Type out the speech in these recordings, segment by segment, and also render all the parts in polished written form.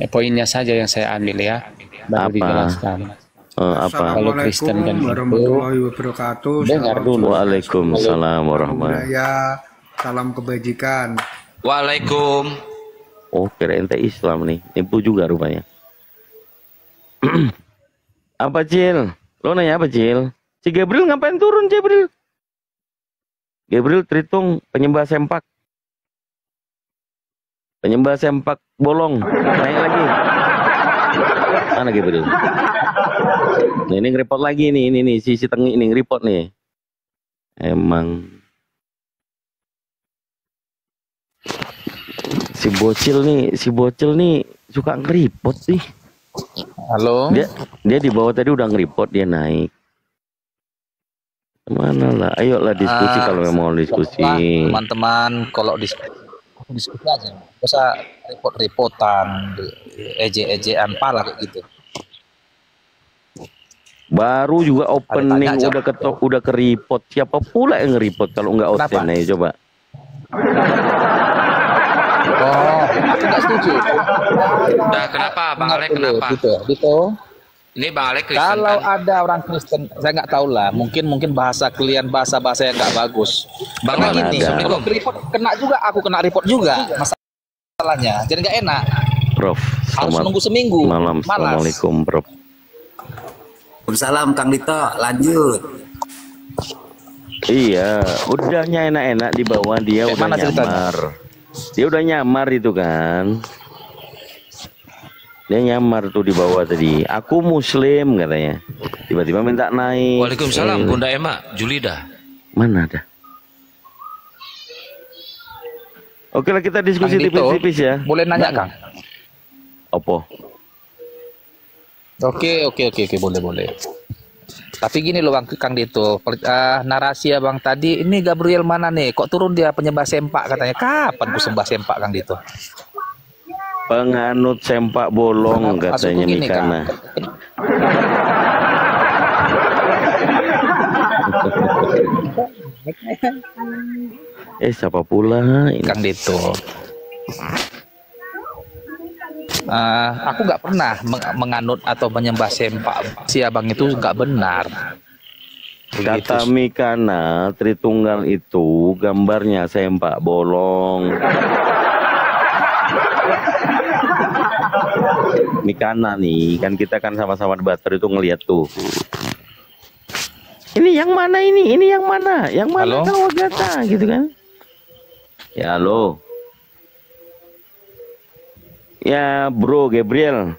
Poinnya saja yang saya ambil ya, baru Apa? dijelaskan. Apa? Kalau Kristen dan Hindu, warahmatullahi wabarakatuh. dengar Salam dulu. Waalaikumsalam warahmatullahi. budaya, salam kebajikan. Waalaikum. Oh, kirain teh Islam nih. Nipu juga rupanya. Apa, Cil? Lo nanya apa, Cil? Si Gabriel ngapain turun, Gabriel? Gabriel Tritung, penyembah sempak. Penyembah sempak bolong. Naik lagi. Mana Gabriel? Nah, ini nge-report lagi nih. Ini nih, si Tengi ini nge-report nih. Emang si bocil nih suka nge-report sih. Halo. Dia di bawah tadi udah nge-report, dia naik. Mana lah, ayolah diskusi kalau memang mau diskusi. Teman-teman, kalau diskusi aja, nggak usah repot-repotan, eje-ejean pala kayak gitu. Baru juga opening udah ke report. Siapa pula yang nge-report kalau nggak Oten aja coba. Oh, aku nggak setuju. Nah, kenapa Bang Alek, kenapa? Gitu. Ini Bang Alek Kristen Kalau kan? ada orang Kristen, saya nggak tahu lah. Mungkin bahasa kalian bahasa yang nggak bagus. Bang Karena gini, Assalamualaikum. kalau report kena juga, aku kena report juga masalahnya. Jadi nggak enak. Prof, Harus nunggu seminggu. malam. Malas. Assalamualaikum, Prof. Waalaikumsalam Kang Dito, lanjut. Iya, udahnya enak-enak di bawah dia Kayak udah mana ceritanya? nyamar. Dia udah nyamar itu kan. Dia nyamar tuh di bawah tadi. Aku Muslim katanya. Tiba-tiba minta naik. Waalaikumsalam Bunda Emma, Julida. Mana ada? Oke lah, kita diskusi Kang Dito, tipis-tipis ya. boleh nanya Kang? Apa? Oke, boleh. Tapi gini loh Kang Dito, narasi abang tadi, ini Gabriel mana nih? Kok turun dia penyembah sempak katanya? Kapan ku sembah sempak Kang Dito? Penganut sempak bolong katanya gini, Mikana. Siapa pula ini? Kang Dito. Aku nggak pernah menganut atau menyembah sempak. Si abang itu nggak benar. Kata Mikana, Tritunggal itu gambarnya sempak bolong. Mikana nih, kan kita kan sama-sama debater itu ngelihat tuh. Ini yang mana ini? Ini yang mana? Yang mana kau Agatha gitu kan? Ya halo. Ya bro Gabriel.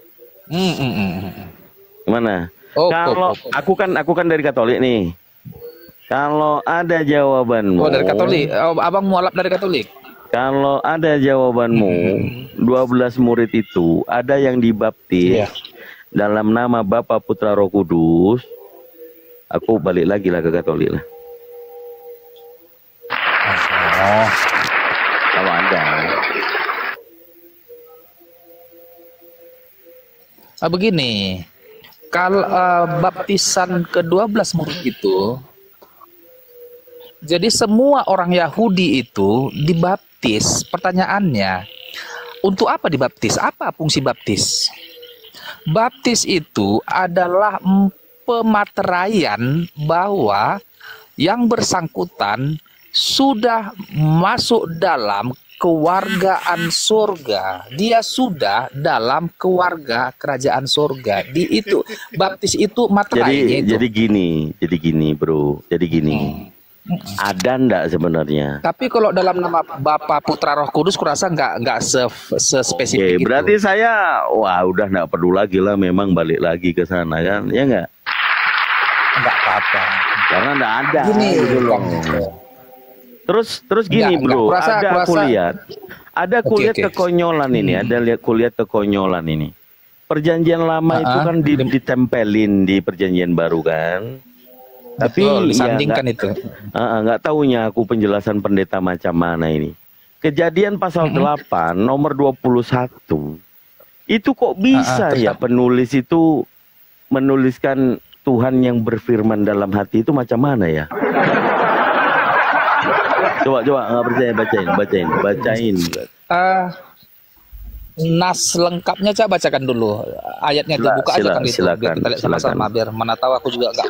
Gimana? Kalau aku kan dari Katolik nih. Kalau ada jawabanmu. Oh dari Katolik. Abang mualaf dari Katolik. Kalau ada jawabanmu, 12 murid itu ada yang dibaptis dalam nama Bapa Putra Roh Kudus. Aku balik lagi lah ke Katolik lah. Kalau ada. Begini, kalau baptisan ke-12 murid itu, jadi semua orang Yahudi itu dibaptis. Pertanyaannya, untuk apa dibaptis? Apa fungsi baptis? Baptis itu adalah pemateraian bahwa yang bersangkutan sudah masuk dalam kewargaan surga. Dia sudah dalam keluarga kerajaan surga. Di itu baptis itu materainya itu. Jadi gini, bro. Jadi gini. Ada ndak sebenarnya? Tapi kalau dalam nama Bapa Putra Roh Kudus, kurasa nggak spesifik. Oke, berarti saya udah nggak perlu lagi lah, memang balik lagi ke sana kan, ya nggak? Nggak apa-apa. Karena nggak ada. Gini, gitu loh. Terus gini bro, ada kulihat kekonyolan ini, kulihat kekonyolan ini. Perjanjian lama itu kan ditempelin di perjanjian baru kan. Tapi disandingkan itu. Nggak taunya aku penjelasan pendeta macam mana ini. Kejadian pasal 8 nomor 21 itu kok bisa ya penulis itu menuliskan Tuhan yang berfirman dalam hati itu macam mana ya? Coba nggak percaya bacain. nas lengkapnya coba bacakan dulu ayatnya itu, buka aja kan itu biar kita lihat sama-sama, biar mana tahu aku juga enggak.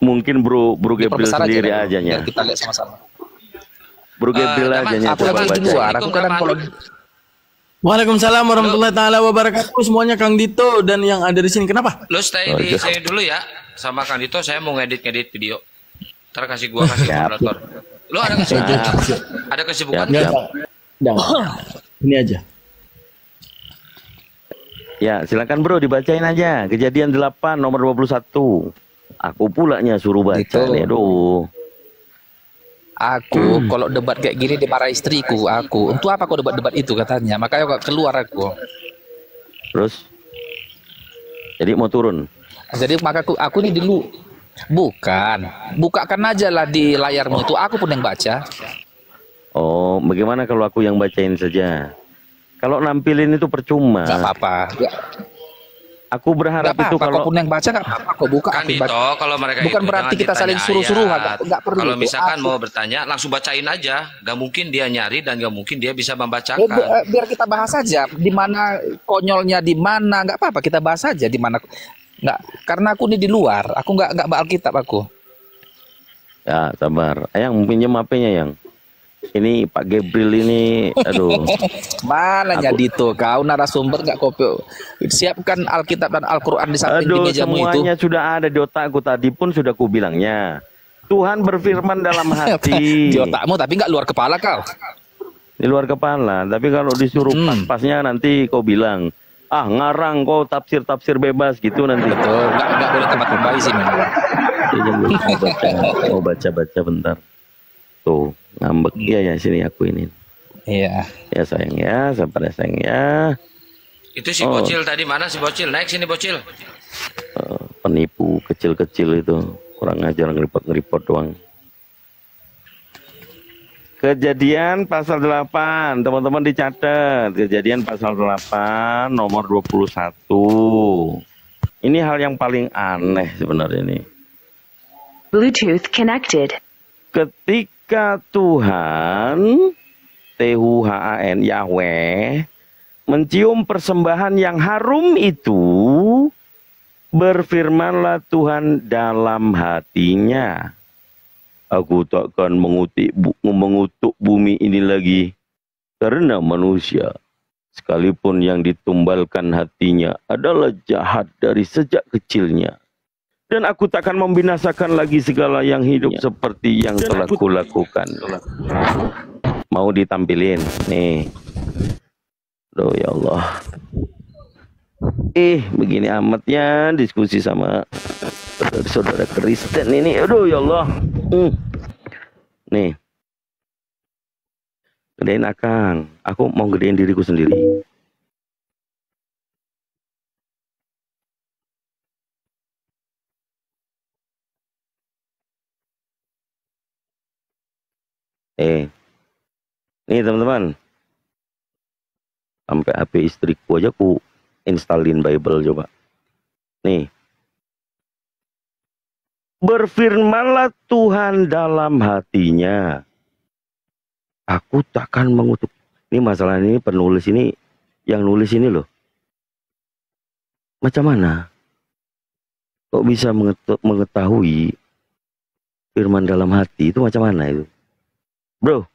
Mungkin Bro Gabriel sendiri aja nya. Biar kita lihat sama-sama. Bro Gabriel aja nya. Aku lagi di luar, aku kadang kalau Waalaikumsalam warahmatullahi taala wabarakatuh semuanya, Kang Dito dan yang ada di sini. Kenapa? Lu stay di sini dulu ya sama Kang Dito, saya mau ngedit video. Ntar kasih moderator. Lu ada kesibukan? Ada kesibukan? Ini aja. Ya, silakan Bro dibacain aja. Kejadian 8 nomor 21. Aku pulanya suruh baca nih. Aduh. aku kalau debat kayak gini dimarah istriku. Aku, untuk apa kau debat-debat itu katanya? Makanya kok keluar aku. Terus? Jadi mau turun? Jadi maka aku ini dulu. Bukan. Bukakan aja lah di layarmu itu. Aku pun yang baca. Oh, bagaimana kalau aku yang bacain saja? Kalau nampilin itu percuma. Gak apa-apa. Aku berharap gak itu kalau pun yang baca gak apa-apa kok buka. Kan Dito, kalau mereka bukan itu berarti kita saling suruh-suruh, gak perlu. Kalau misalkan mau bertanya, langsung bacain aja. Gak mungkin dia nyari dan gak mungkin dia bisa membacakan. Biar kita bahas aja di mana konyolnya, di mana, nggak apa-apa kita bahas aja di mana. Nggak, karena aku ini di luar, aku nggak Alkitab aku. Ya sabar, yang pinjam HP-nya yang. Ini Pak Gabriel ini, aduh. Mana jadi tuh kau narasumber nggak kopi? Siapkan Alkitab dan Al-Quran di samping di mejamu itu. Semuanya sudah ada di otakku, tadi pun sudah ku bilangnya. Tuhan berfirman dalam hati. Di otakmu tapi nggak luar kepala kau. Di luar kepala, tapi kalau disuruh pas-pasnya nanti kau bilang, ah ngarang kau tafsir bebas gitu nanti. Betul, nggak boleh tempat membayi sih. Mau baca bentar. Tuh ngambek ya sini aku ini. Iya. Ya sayang ya, sabar ya sayang ya. Itu si bocil tadi mana si bocil? Naik sini bocil. Penipu kecil-kecil itu, kurang ajar ngeripot doang. Kejadian pasal 8, teman-teman dicatat. Kejadian pasal 8 nomor 21. Ini hal yang paling aneh sebenarnya ini. Bluetooth connected. Ketika Tuhan Tuhan Yahweh mencium persembahan yang harum itu, berfirmanlah Tuhan dalam hatinya, aku takkan mengutuk bumi ini lagi, karena manusia, sekalipun yang ditumbalkan hatinya adalah jahat dari sejak kecilnya. Dan aku takkan membinasakan lagi segala yang hidup seperti yang telah kulakukan. Mau ditampilin nih. Aduh ya Allah. Begini amatnya diskusi sama saudara Kristen ini. Aduh ya Allah. Nih. Gedein Akang. Aku mau gedein diriku sendiri. Nih teman-teman, sampai HP istriku aja ku installin Bible coba. Nih, berfirmanlah Tuhan dalam hatinya, aku takkan mengutuk. Ini masalah ini penulis ini, yang nulis ini loh. Macam mana? Kok bisa mengetahui firman dalam hati itu macam mana itu? Bro,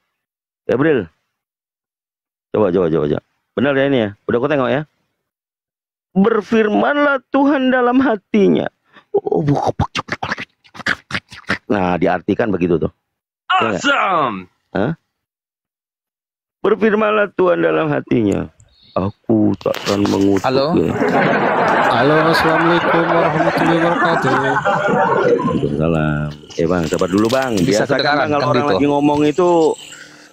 Gabriel, coba. Benar ya ini ya? Udah kau tengok ya? Berfirmanlah Tuhan dalam hatinya. Nah, diartikan begitu tuh. Awesome. Hah? Berfirmanlah Tuhan dalam hatinya, aku takkan mengutuk. Halo. Halo, assalamualaikum warahmatullahi wabarakatuh. Waalaikumsalam. Bang, sabar dulu bang. Biasakan bang kalau orang gitu. lagi ngomong itu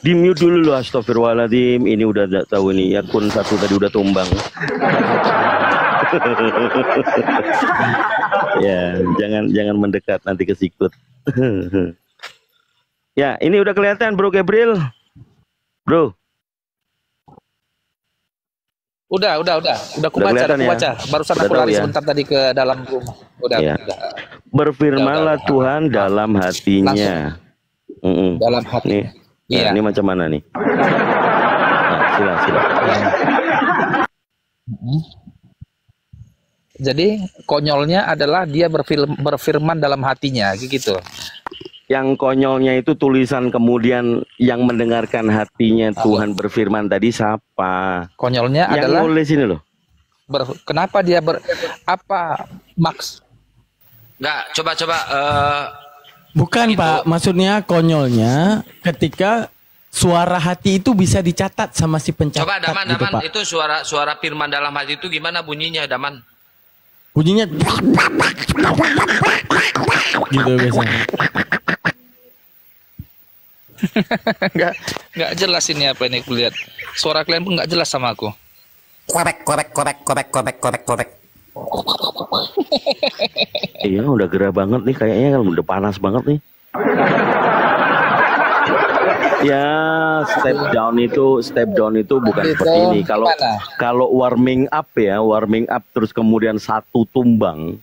di mute dulu loh. Astagfirullahaladzim. Ini udah tidak tahu ini. Akun satu tadi udah tumbang. Ya, jangan mendekat nanti kesikut. Ya, ini udah kelihatan Bro Gabriel. Bro. Udah aku baca, Barusan aku lari sebentar tadi ke dalam rumah. Udah. Berfirmanlah Tuhan dalam hatinya. Dalam hati. Nih, ini macam mana nih? Nah, sila. Jadi konyolnya adalah dia berfirman dalam hatinya, gitu. Yang konyolnya itu tulisan kemudian yang mendengarkan hatinya Tuhan berfirman tadi siapa? Konyolnya Yang adalah nulis ini loh. kenapa dia apa maks? Enggak, coba Bukan Pak, maksudnya konyolnya ketika suara hati itu bisa dicatat sama si pencatat coba Daman, gitu Daman, Pak. itu suara firman dalam hati itu gimana bunyinya, Daman? Bunyinya gitu biasanya. Nggak jelas ini apa ini kulihat. Suara kalian pun nggak jelas sama aku. Korek. Iya, udah gerah banget nih kayaknya, kan udah panas banget nih. Ya, step down itu bukan Itu seperti ini. gimana? Kalau warming up terus kemudian satu tumbang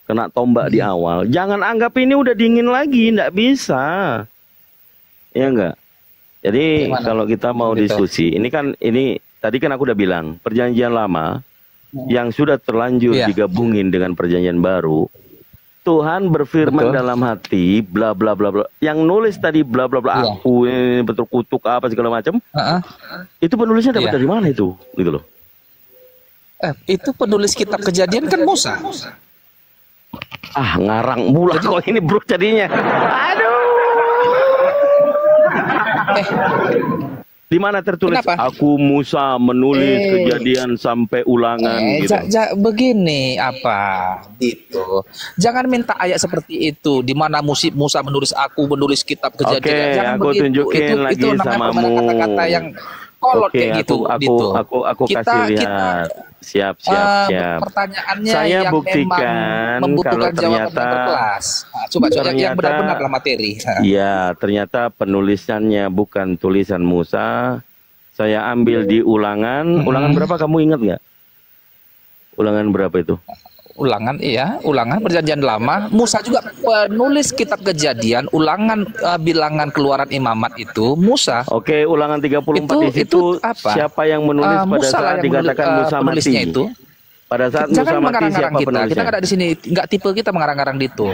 kena tombak di awal. Jangan anggap ini udah dingin lagi, nggak bisa. Ya enggak. Jadi Gimana? kalau kita mau Gitu. diskusi, ini tadi kan aku udah bilang, perjanjian lama yang sudah terlanjur Iya. digabungin dengan perjanjian baru. Tuhan berfirman Betul. dalam hati, bla bla bla bla. Yang nulis tadi bla bla bla, Iya. aku ini betul kutuk apa segala macam. Heeh. Itu penulisnya dapat Iya. dari mana itu? Gitu loh. Itu penulis kitab Kejadian kan Musa. Ah, ngarang mula kok ini bro jadinya. Aduh. Di mana tertulis? Kenapa? Aku Musa menulis Kejadian sampai Ulangan gitu. Begini apa gitu. Jangan minta ayat seperti itu di mana Musa menulis aku menulis kitab Kejadian. Oke, Jangan aku begitu. tunjukin itu lagi namanya samamu. permainan kata-kata yang kolot Oke, kayak gitu. aku kasih lihat. Siap. Pertanyaannya Saya yang buktikan memang membutuhkan kalau jawaban ternyata- yang berkelas. Nah, coba yang ternyata- benar-benar materi. Iya, ternyata penulisannya bukan tulisan Musa. Saya ambil di Ulangan. Ulangan berapa kamu ingat nggak? Ulangan berapa itu? Ulangan perjanjian lama. Musa juga penulis kitab Kejadian, Ulangan, Bilangan, Keluaran, Imamat itu Musa. Oke, Ulangan 34 di situ itu apa? siapa yang menulis pada Musa lah saat yang dikatakan Musa mati? penulisnya itu. Pada saat Musa Jangan mati mengarang-arang siapa kita. Kita penulisnya? nggak ada di sini, nggak tipe kita mengarang-arang gitu.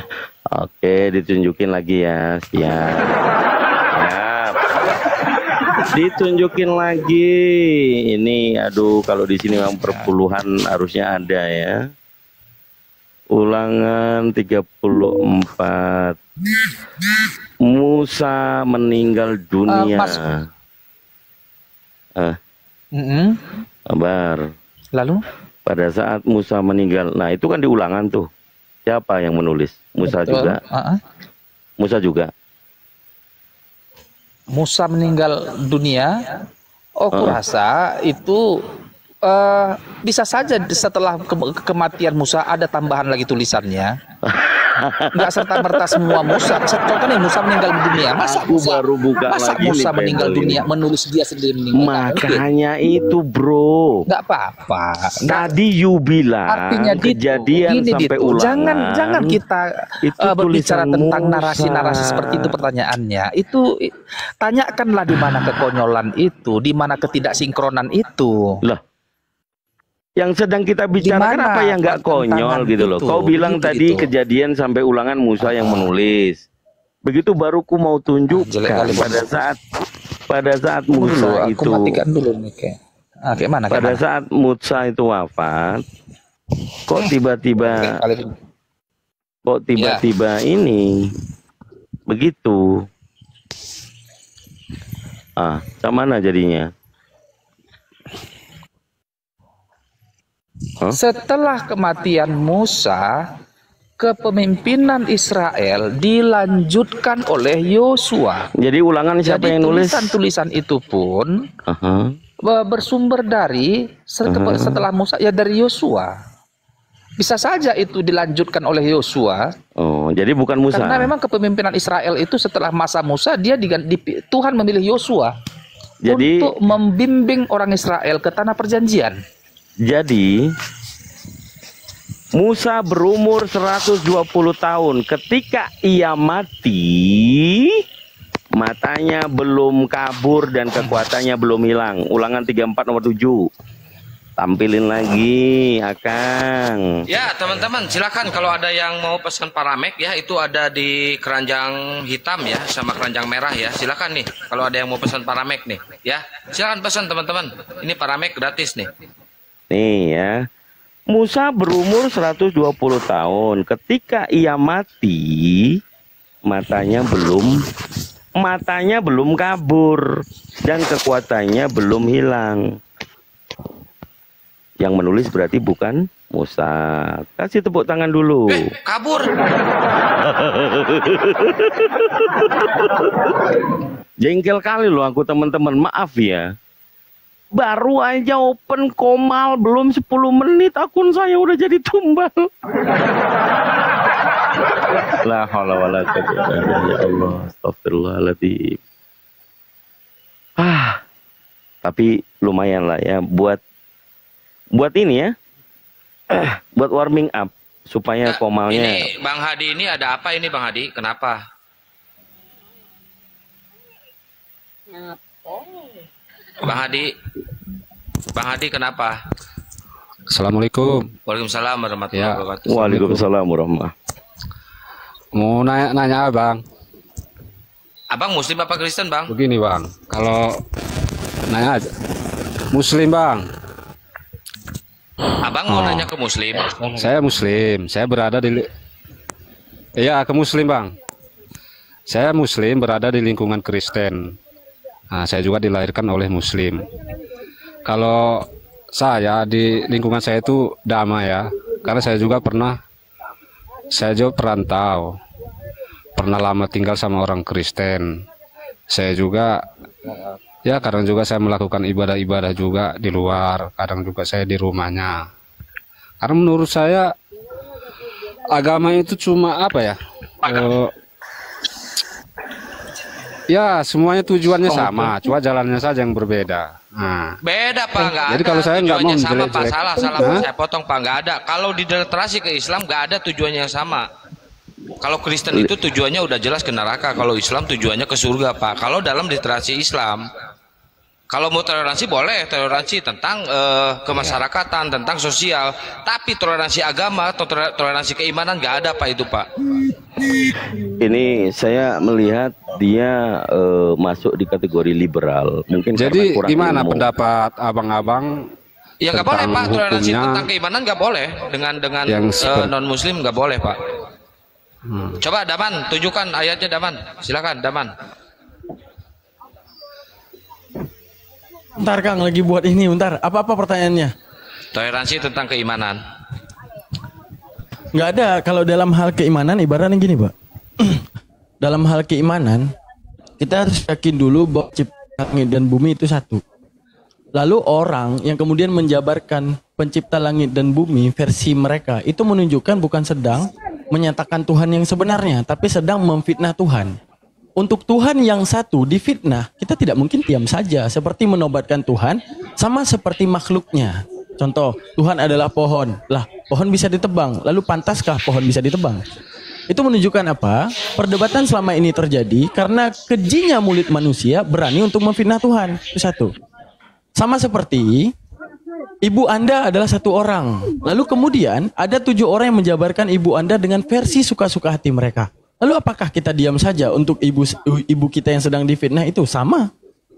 Oke, ditunjukin lagi ya. Siap. Siap. Ditunjukin lagi. Ini aduh, kalau di sini memang perpuluhan harusnya ada ya. Ulangan 34. Musa meninggal dunia. Kabar. Lalu? Pada saat Musa meninggal. Nah, itu kan di Ulangan tuh. Siapa yang menulis? Musa Betul. juga. Musa juga. Musa meninggal dunia. Aku rasa itu bisa saja setelah kematian Musa ada tambahan lagi tulisannya. Nggak serta-merta semua Musa. Contohnya Musa meninggal dunia. Masa Aku baru buka masa lagi Musa nih, meninggal Pendel dunia ini. menulis dia sendiri meninggal? Nggak mungkin. Makanya itu bro. Nggak apa-apa. Tadi you bilang Artinya Kejadian gini, sampai Dito, Ulangan. jangan kita itu berbicara tulisan tentang Musa. narasi-narasi seperti itu pertanyaannya. Itu tanyakanlah di mana kekonyolan itu, di mana ketidaksinkronan itu. Lah, yang sedang kita bicarakan Di mana apa yang nggak konyol pertentangan gitu loh. itu? Kau bilang Begitu tadi itu. Kejadian sampai Ulangan Musa yang menulis. Begitu baru ku mau Jelek tunjukkan kali, pada saat Musa Aku itu matikan dulu nih kayak. Kayak mana? Kayak pada mana? saat Musa itu wafat, kok tiba-tiba ini begitu. Mana jadinya? Setelah kematian Musa, kepemimpinan Israel dilanjutkan oleh Yosua. Jadi Ulangan siapa Jadi yang nulis? tulisan-tulisan itu pun bersumber dari setelah Musa, ya dari Yosua. Bisa saja itu dilanjutkan oleh Yosua. Oh, jadi bukan Musa. Karena memang kepemimpinan Israel itu setelah masa Musa, Tuhan memilih Yosua untuk membimbing orang Israel ke tanah perjanjian. Jadi Musa berumur 120 tahun ketika ia mati, matanya belum kabur dan kekuatannya belum hilang. Ulangan 34 nomor 7. Tampilin lagi, Akang. Ya teman-teman silakan kalau ada yang mau pesan Paramek ya, itu ada di keranjang hitam ya sama keranjang merah ya, silakan nih kalau ada yang mau pesan Paramek nih ya, silakan pesan teman-teman, ini Paramek gratis nih. Nih ya, Musa berumur 120 tahun. Ketika ia mati, matanya belum kabur dan kekuatannya belum hilang. Yang menulis berarti bukan Musa. Kasih tepuk tangan dulu. Kabur. Jengkel kali loh aku teman-teman, maaf ya. Baru aja open Komal, belum 10 menit akun saya udah jadi tumbal. La haula wala quwwata illa billah, ya Allah, astagfirullahaladzim. Tapi lumayan lah ya buat ini ya. Buat warming up supaya Komalnya. Ini Bang Hadi ini ada apa ini Bang Hadi? Kenapa? Bang Hadi kenapa? Assalamualaikum. Waalaikumsalam warahmatullahi wabarakatuh. Waalaikumsalam warahmatullahi. Mau nanya Bang. Abang Muslim apa Kristen Bang? Begini Bang, kalau nanya aja. Muslim Bang. Abang mau nanya ke Muslim? Saya Muslim, saya berada di... Iya, ke Muslim Bang. Saya Muslim berada di lingkungan Kristen. Nah, saya juga dilahirkan oleh Muslim. Kalau saya di lingkungan saya itu damai ya, karena saya juga perantau, pernah lama tinggal sama orang Kristen. Saya juga ya kadang juga saya melakukan ibadah-ibadah juga di luar, kadang juga saya di rumahnya. Karena menurut saya agama itu cuma apa ya? Ya semuanya tujuannya sama, cuma jalannya saja yang berbeda. Nah. Beda Pak, nggak ada. Jadi kalau saya nggak mau sama Pak, salah Hah? saya potong Pak, nggak ada. Kalau di literasi ke Islam nggak ada tujuannya yang sama. Kalau Kristen itu tujuannya udah jelas ke neraka, kalau Islam tujuannya ke surga Pak. Kalau dalam literasi Islam, kalau mau toleransi boleh, toleransi tentang kemasyarakatan, tentang sosial. Tapi toleransi agama atau toleransi keimanan nggak ada Pak itu Pak. Ini saya melihat dia masuk di kategori liberal. Mungkin jadi kurang gimana ilmu. pendapat abang-abang? Ya nggak boleh Pak, toleransi hukumnya tentang keimanan nggak boleh dengan non Muslim nggak boleh Pak. Coba Daman tunjukkan ayatnya Daman, silakan Daman. Bentar Kang, lagi buat ini, bentar. Apa pertanyaannya? Toleransi tentang keimanan. Nggak ada. Kalau dalam hal keimanan ibaratnya gini Pak. Dalam hal keimanan kita harus yakin dulu bahwa cipta langit dan bumi itu satu. Lalu orang yang kemudian menjabarkan pencipta langit dan bumi versi mereka itu menunjukkan bukan sedang menyatakan Tuhan yang sebenarnya, tapi sedang memfitnah Tuhan. Untuk Tuhan yang satu difitnah, kita tidak mungkin diam saja seperti menobatkan Tuhan sama seperti makhluknya. Contoh, Tuhan adalah pohon. Lah, pohon bisa ditebang. Lalu pantaskah pohon bisa ditebang? Itu menunjukkan apa? Perdebatan selama ini terjadi karena kejinya mulut manusia berani untuk memfitnah Tuhan. Itu satu. Sama seperti ibu Anda adalah satu orang. Lalu kemudian ada 7 orang yang menjabarkan ibu Anda dengan versi suka-suka hati mereka. Lalu apakah kita diam saja untuk ibu kita yang sedang difitnah itu? Sama.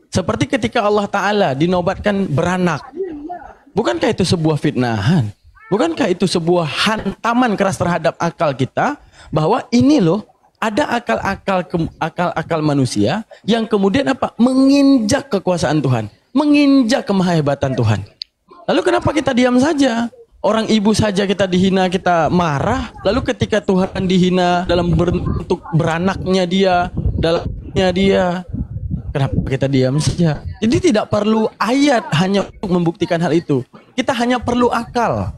Seperti ketika Allah Ta'ala dinobatkan beranak. Bukankah itu sebuah fitnahan? Bukankah itu sebuah hantaman keras terhadap akal kita? Bahwa ini loh, ada akal-akal manusia yang kemudian apa? Menginjak kekuasaan Tuhan. Menginjak kemahebatan Tuhan. Lalu kenapa kita diam saja? Orang ibu saja kita dihina, kita marah. Lalu ketika Tuhan dihina dalam bentuk beranaknya dia, dalamnya dia, kenapa kita diam saja? Jadi tidak perlu ayat hanya untuk membuktikan hal itu. Kita hanya perlu akal.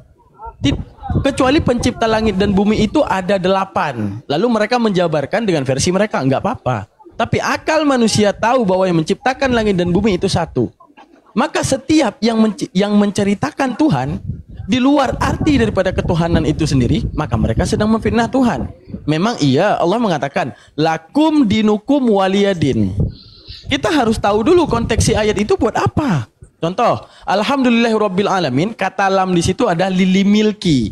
Kecuali pencipta langit dan bumi itu ada 8. Lalu mereka menjabarkan dengan versi mereka, enggak apa-apa. Tapi akal manusia tahu bahwa yang menciptakan langit dan bumi itu satu. Maka setiap yang menceritakan Tuhan di luar arti daripada ketuhanan itu sendiri, maka mereka sedang memfitnah Tuhan. Memang iya, Allah mengatakan lakum dinukum waliyadin. Kita harus tahu dulu konteks ayat itu buat apa. Contoh, alhamdulillahirabbil alamin, kata lam di situ ada lili milki.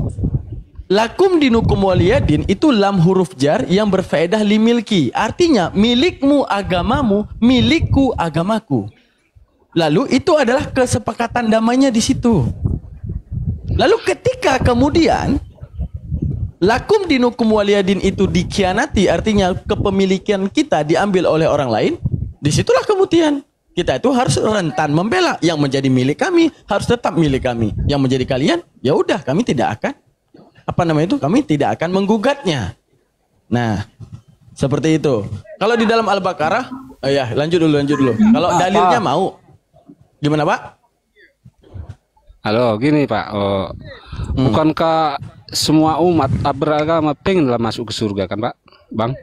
Lakum dinukum waliyadin itu lam huruf jar yang berfaedah li milki. Artinya milikmu agamamu, milikku agamaku. Lalu itu adalah kesepakatan damainya di situ. Lalu ketika kemudian lakum dinukum waliyadin itu dikhianati, artinya kepemilikan kita diambil oleh orang lain, disitulah kemudian kita itu harus rentan membela. Yang menjadi milik kami harus tetap milik kami. Yang menjadi kalian, ya udah kami tidak akan kami tidak akan menggugatnya. Nah, seperti itu. Kalau di dalam Al-Baqarah, lanjut dulu. Kalau dalilnya mau, gimana Pak? Halo, gini Pak. Bukankah semua umat beragama pengenlah masuk ke surga kan Pak, Bang?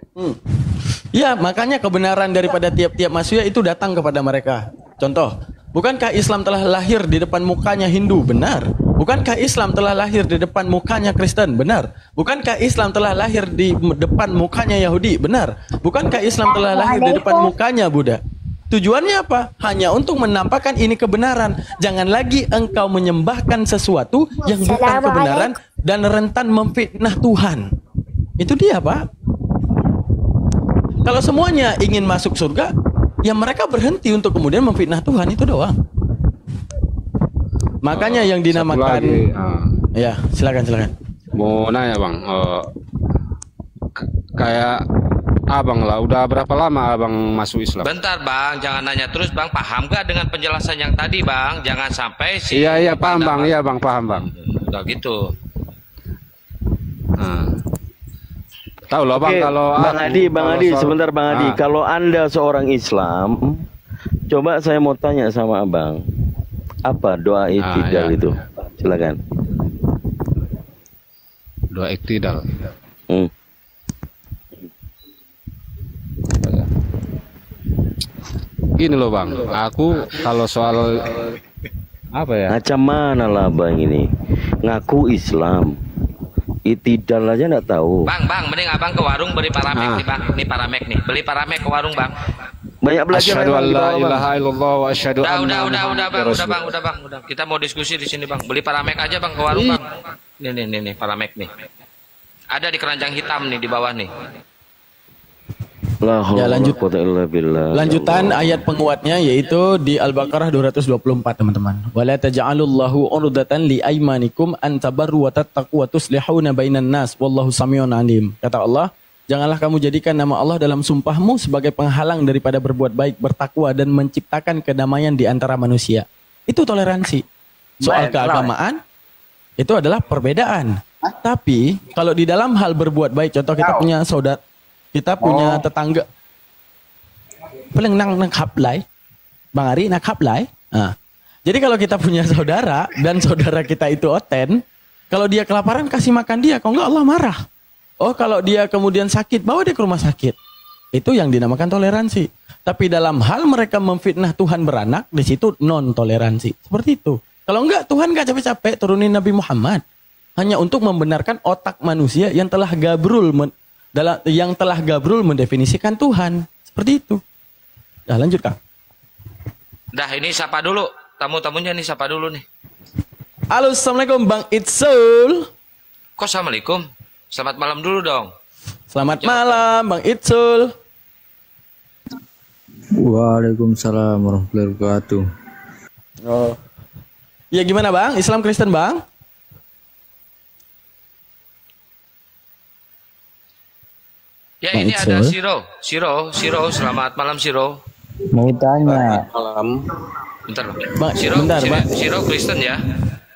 Ya, makanya kebenaran daripada tiap-tiap manusia itu datang kepada mereka. Contoh, bukankah Islam telah lahir di depan mukanya Hindu? Benar. Bukankah Islam telah lahir di depan mukanya Kristen? Benar. Bukankah Islam telah lahir di depan mukanya Yahudi? Benar. Bukankah Islam telah lahir di depan mukanya Buddha? Tujuannya apa? Hanya untuk menampakkan ini kebenaran. Jangan lagi engkau menyembahkan sesuatu yang bukan kebenaran dan rentan memfitnah Tuhan. Itu dia, Pak. Kalau semuanya ingin masuk surga, ya mereka berhenti untuk kemudian memfitnah Tuhan, itu doang. Makanya yang dinamakan ya, silakan. Mau nanya Bang, kayak Abang lah, udah berapa lama Abang masuk Islam? Bentar Bang, jangan nanya terus Bang. Paham gak dengan penjelasan yang tadi Bang? Jangan sampai Iya paham Bang, iya Bang, paham Bang. Udah gitu. Tahu loh Bang, kalau Bang Adi, sebentar Bang Adi. Kalau Anda seorang Islam, coba saya mau tanya sama Abang. Apa doa iktidal itu? Silakan. Doa iktidal. Gini loh Bang, aku kalau soal apa ya? Macam mana lah Bang ini? Ngaku Islam, iktidal aja nggak tahu. Bang, mending Abang ke warung beli paramek nih Bang. Ini paramek nih, beli paramek ke warung Bang. Banyak belajar. Asyhadu an la ilaha illallah wa asyhadu anna Udah Bang. Kita mau diskusi di sini Bang. Beli paramek aja Bang ke warung Bang. Nih paramek nih. Ada di keranjang hitam nih di bawah nih. Ya, lanjutan ayat penguatnya yaitu di Al-Baqarah 224 teman-teman. Wala taj'alullahu urdatan li aymanikum an tabarru wa tattaqu wa tuslihuna bainan nas wallahu samiun alim. Kata Allah, janganlah kamu jadikan nama Allah dalam sumpahmu sebagai penghalang daripada berbuat baik, bertakwa dan menciptakan kedamaian di antara manusia. Itu toleransi. Soal keagamaan itu adalah perbedaan. Tapi kalau di dalam hal berbuat baik, contoh kita punya saudara, kita punya tetangga. Paling nang kaplai. Bang Ari nak kaplai. Nah. Jadi kalau kita punya saudara dan saudara kita itu oten, kalau dia kelaparan kasih makan dia, kalau enggak Allah marah. Oh, kalau dia kemudian sakit, bawa dia ke rumah sakit. Itu yang dinamakan toleransi. Tapi dalam hal mereka memfitnah Tuhan beranak, di situ non toleransi. Seperti itu. Kalau enggak, Tuhan enggak capek-capek turunin Nabi Muhammad hanya untuk membenarkan otak manusia yang telah gabrul mendefinisikan Tuhan. Seperti itu. Nah, lanjut Kang. Dah, ini sapa dulu. Tamu-tamunya nih sapa dulu nih. Halo, assalamualaikum Bang Itsul. Kok assalamualaikum? Selamat malam dulu dong. Selamat malam Bang Itsul. Waalaikumsalam warahmatullahi wabarakatuh. Oh. Ya gimana Bang? Islam Kristen Bang? Ya Bang ini Itzel. Ada Siro, selamat malam Siro. Mau tanya. Malam. Bentar Bang. Siro Kristen ya?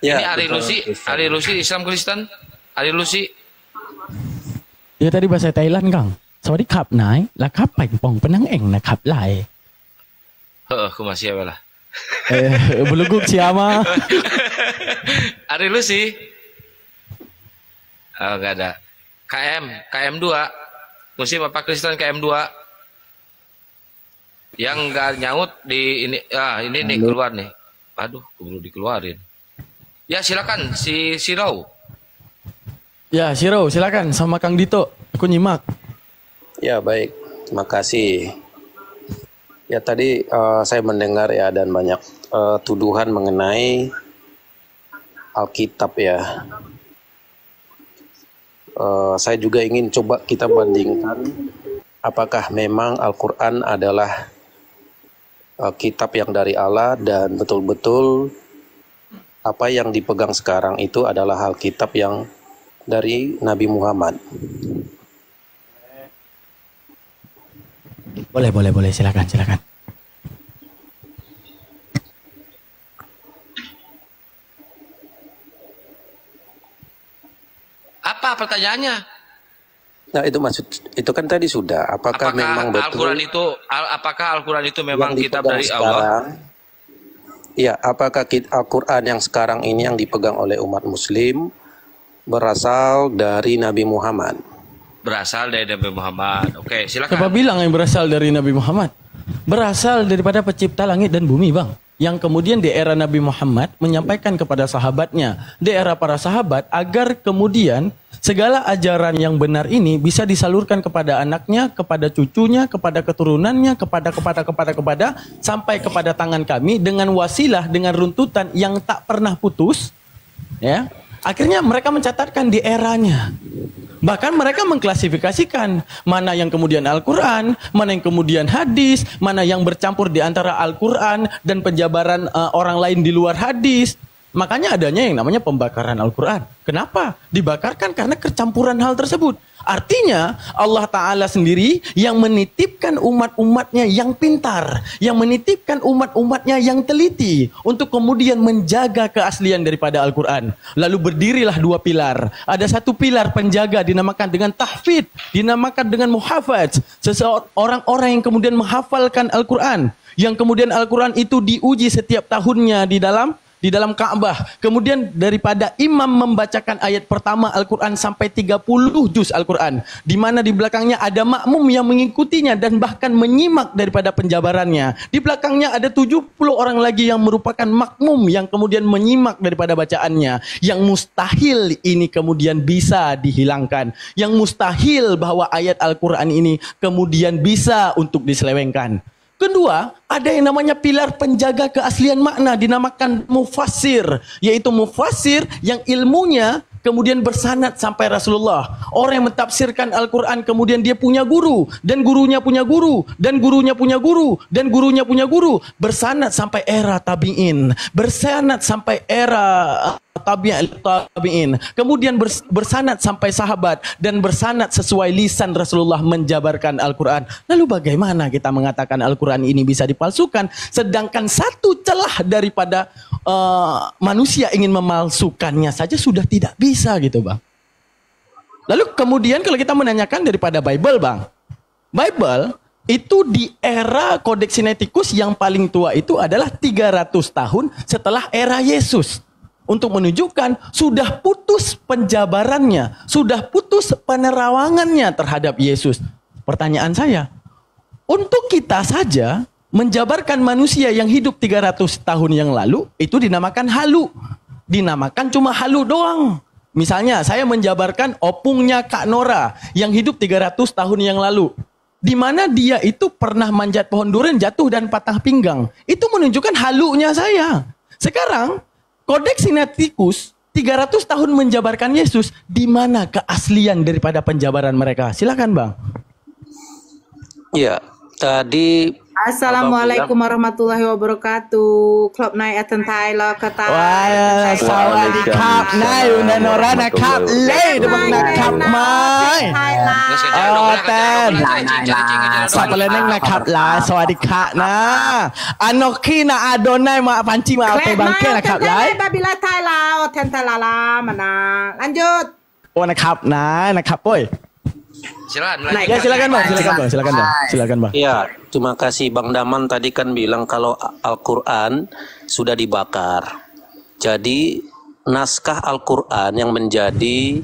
Ya. Ini Ari Lucy Islam Kristen. Ari Lucy. Ya tadi bahasa Thailand Kang. Sawadee krap nai, lah krap pai pong penang eng na krap lai. Aku masih apa lah. Beluguk siapa? Ari Lucy. Oh, enggak ada. KM 2. Muslim apa Kristen KM2 yang nggak nyaut di ini ini nih keluar nih. Aduh, keburu dikeluarin. Ya silakan si Siro. Ya Siro silakan sama Kang Dito. Aku nyimak. Ya baik, terima kasih. Ya tadi saya mendengar ya dan banyak tuduhan mengenai Alkitab ya. Saya juga ingin coba kita bandingkan apakah memang Al-Quran adalah kitab yang dari Allah dan betul-betul apa yang dipegang sekarang itu adalah Alkitab yang dari Nabi Muhammad. Boleh, silakan. Apa pertanyaannya? Nah, itu kan tadi sudah. Apakah memang betul apakah Al-Quran itu memang kitab dari Allah? Ya, apakah Al-Quran yang sekarang ini yang dipegang oleh umat Muslim berasal dari Nabi Muhammad? Berasal dari Nabi Muhammad. Oke, silakan. Siapa bilang yang berasal dari Nabi Muhammad? Berasal daripada pencipta langit dan bumi, Bang. Yang kemudian di era Nabi Muhammad menyampaikan kepada sahabatnya, di era para sahabat, agar kemudian segala ajaran yang benar ini bisa disalurkan kepada anaknya, kepada cucunya, kepada keturunannya, kepada sampai kepada tangan kami dengan wasilah, dengan runtutan yang tak pernah putus. Ya, akhirnya mereka mencatatkan di eranya. Bahkan mereka mengklasifikasikan mana yang kemudian Al-Quran, mana yang kemudian hadis, mana yang bercampur di antara Al-Quran dan penjabaran orang lain di luar hadis. Makanya adanya yang namanya pembakaran Al-Quran. Kenapa? Dibakarkan karena kecampuran hal tersebut. Artinya Allah Ta'ala sendiri yang menitipkan umat-umatnya yang pintar, yang menitipkan umat-umatnya yang teliti untuk kemudian menjaga keaslian daripada Al-Quran. Lalu berdirilah dua pilar. Ada satu pilar penjaga dinamakan dengan tahfidz, dinamakan dengan muhafaz. Orang-orang yang kemudian menghafalkan Al-Quran, yang kemudian Al-Quran itu diuji setiap tahunnya di dalam Ka'bah. Kemudian daripada imam membacakan ayat pertama Al-Quran sampai 30 juz Al-Quran, di mana di belakangnya ada makmum yang mengikutinya dan bahkan menyimak daripada penjabarannya. Di belakangnya ada 70 orang lagi yang merupakan makmum yang kemudian menyimak daripada bacaannya. Yang mustahil ini kemudian bisa dihilangkan. Yang mustahil bahwa ayat Al-Quran ini kemudian bisa untuk diselewengkan. Kedua, ada yang namanya pilar penjaga keaslian makna dinamakan mufassir, yaitu mufassir yang ilmunya kemudian bersanad sampai Rasulullah. Orang yang mentafsirkan Al-Quran kemudian dia punya guru, dan gurunya punya guru, dan gurunya punya guru, dan gurunya punya guru, bersanad sampai era tabi'in, bersanad sampai era tabi'in, kemudian bersanad sampai sahabat, dan bersanad sesuai lisan Rasulullah menjabarkan Al-Quran. Lalu bagaimana kita mengatakan Al-Quran ini bisa dipalsukan, sedangkan satu celah daripada manusia ingin memalsukannya saja sudah tidak bisa gitu, Bang. Lalu kemudian kalau kita menanyakan daripada Bible, Bang, Bible itu di era Codex Sinaiticus yang paling tua itu adalah 300 tahun setelah era Yesus. Untuk menunjukkan sudah putus penjabarannya, sudah putus penerawangannya terhadap Yesus. Pertanyaan saya, untuk kita saja menjabarkan manusia yang hidup 300 tahun yang lalu itu dinamakan halu. Dinamakan cuma halu doang. Misalnya saya menjabarkan opungnya Kak Nora yang hidup 300 tahun yang lalu. Di mana dia itu pernah manjat pohon durian, jatuh dan patah pinggang. Itu menunjukkan halunya saya. Sekarang Codex Sinaiticus 300 tahun menjabarkan Yesus, di mana keaslian daripada penjabaran mereka? Silakan, Bang. Ya, tadi Assalamualaikum warahmatullahi wabarakatuh. Klub naik aten Thai lo kata. Wah, sawadikap naik udah norana kap lei demang nak kap mai. Oh, ten. Sapa leneng nak kap lah, sawadikap na. Anoki na adonai ma panci ma apa bangke nak kap lai. Babila Thai lah, ten Thai lah mana. Lanjut. Oh, nak kap na, nak kap boy. Silakan. Ya, silakan Bang, silakan Bang. Ya, terima kasih Bang Daman tadi kan bilang kalau Al-Quran sudah dibakar. Jadi naskah Al-Quran yang menjadi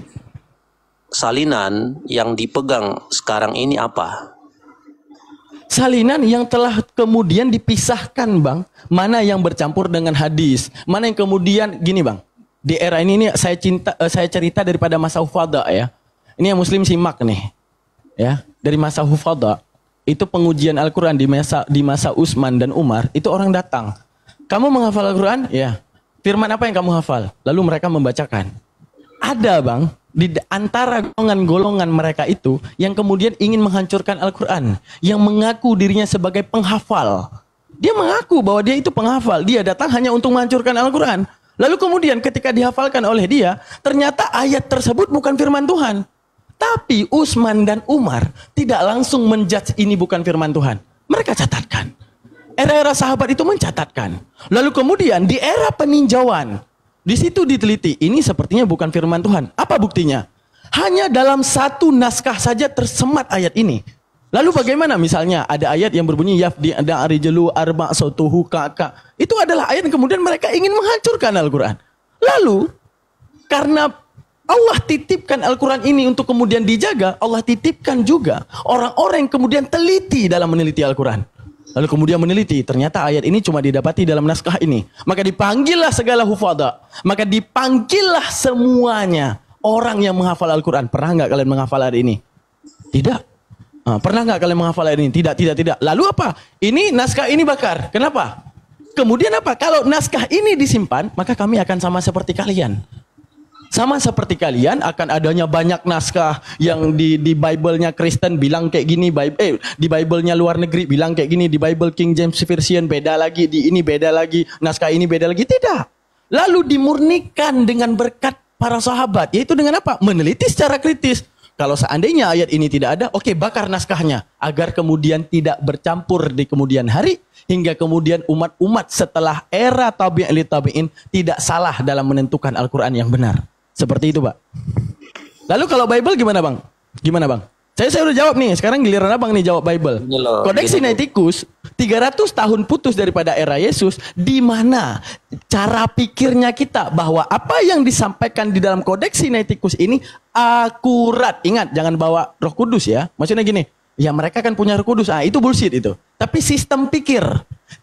salinan yang dipegang sekarang ini apa? Salinan yang telah kemudian dipisahkan, Bang. Mana yang bercampur dengan hadis, mana yang kemudian gini, Bang. Di era ini saya cerita daripada masa Hufadha ya. Ini yang Muslim simak nih. Ya, dari masa Hufadha itu pengujian Al-Quran di masa Utsman dan Umar itu orang datang. Kamu menghafal Al-Quran? Ya. Firman apa yang kamu hafal? Lalu mereka membacakan. Ada bang, di antara golongan-golongan mereka itu yang kemudian ingin menghancurkan Al-Quran. Yang mengaku dirinya sebagai penghafal. Dia mengaku bahwa dia itu penghafal. Dia datang hanya untuk menghancurkan Al-Quran. Lalu kemudian ketika dihafalkan oleh dia, ternyata ayat tersebut bukan firman Tuhan. Tapi Utsman dan Umar tidak langsung menjudge ini bukan firman Tuhan. Mereka catatkan. Era-era sahabat itu mencatatkan. Lalu kemudian di era peninjauan, di situ diteliti, ini sepertinya bukan firman Tuhan. Apa buktinya? Hanya dalam satu naskah saja tersemat ayat ini. Lalu bagaimana misalnya ada ayat yang berbunyi yafdi ada arijelu arba sautuhu kaka. Itu adalah ayat yang kemudian mereka ingin menghancurkan Al-Quran. Lalu karena Allah titipkan Al-Quran ini untuk kemudian dijaga, Allah titipkan juga orang-orang yang kemudian teliti dalam meneliti Al-Quran. Lalu kemudian meneliti, ternyata ayat ini cuma didapati dalam naskah ini. Maka dipanggillah segala hufadha. Maka dipanggillah semuanya orang yang menghafal Al-Quran. Pernah nggak kalian menghafal ayat ini? Tidak. Pernah nggak kalian menghafal ayat ini? Tidak. Lalu apa? Ini naskah ini bakar. Kenapa? Kemudian apa? Kalau naskah ini disimpan, maka kami akan sama seperti kalian. Sama seperti kalian akan adanya banyak naskah yang di Bible-nya Kristen bilang kayak gini, di Bible-nya luar negeri bilang kayak gini, di Bible King James Version beda lagi, di ini beda lagi, naskah ini beda lagi. Tidak. Lalu dimurnikan dengan berkat para sahabat, yaitu dengan apa? Meneliti secara kritis. Kalau seandainya ayat ini tidak ada, oke, bakar naskahnya agar kemudian tidak bercampur di kemudian hari hingga kemudian umat-umat setelah era tabi'in tidak salah dalam menentukan Al-Quran yang benar. Seperti itu, Pak. Lalu kalau Bible gimana, Bang? Gimana, Bang? Saya udah jawab nih. Sekarang giliran Abang nih jawab Bible. Kodeks Sinaiticus 300 tahun putus daripada era Yesus, di mana cara pikirnya kita bahwa apa yang disampaikan di dalam Kodeks Sinaiticus ini akurat. Ingat, jangan bawa Roh Kudus ya. Maksudnya gini, ya mereka kan punya Roh Kudus. Itu bullshit itu. Tapi sistem pikir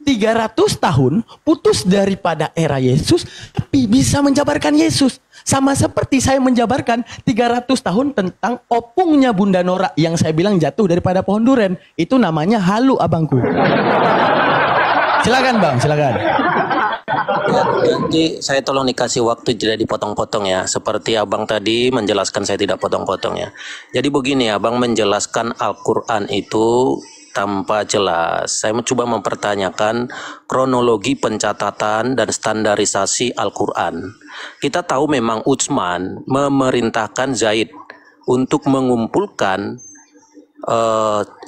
300 tahun putus daripada era Yesus, tapi bisa menjabarkan Yesus. Sama seperti saya menjabarkan 300 tahun tentang opungnya Bunda Nora yang saya bilang jatuh daripada pohon duren. Itu namanya halu, abangku. Silakan, Bang, silakan. Ya, nanti saya tolong dikasih waktu, tidak dipotong-potong ya. Seperti abang tadi menjelaskan, saya tidak potong-potong ya. Jadi begini, abang menjelaskan Al-Quran itu tanpa jelas. Saya mencoba mempertanyakan kronologi pencatatan dan standarisasi Al-Quran. Kita tahu memang Utsman memerintahkan Zaid untuk mengumpulkan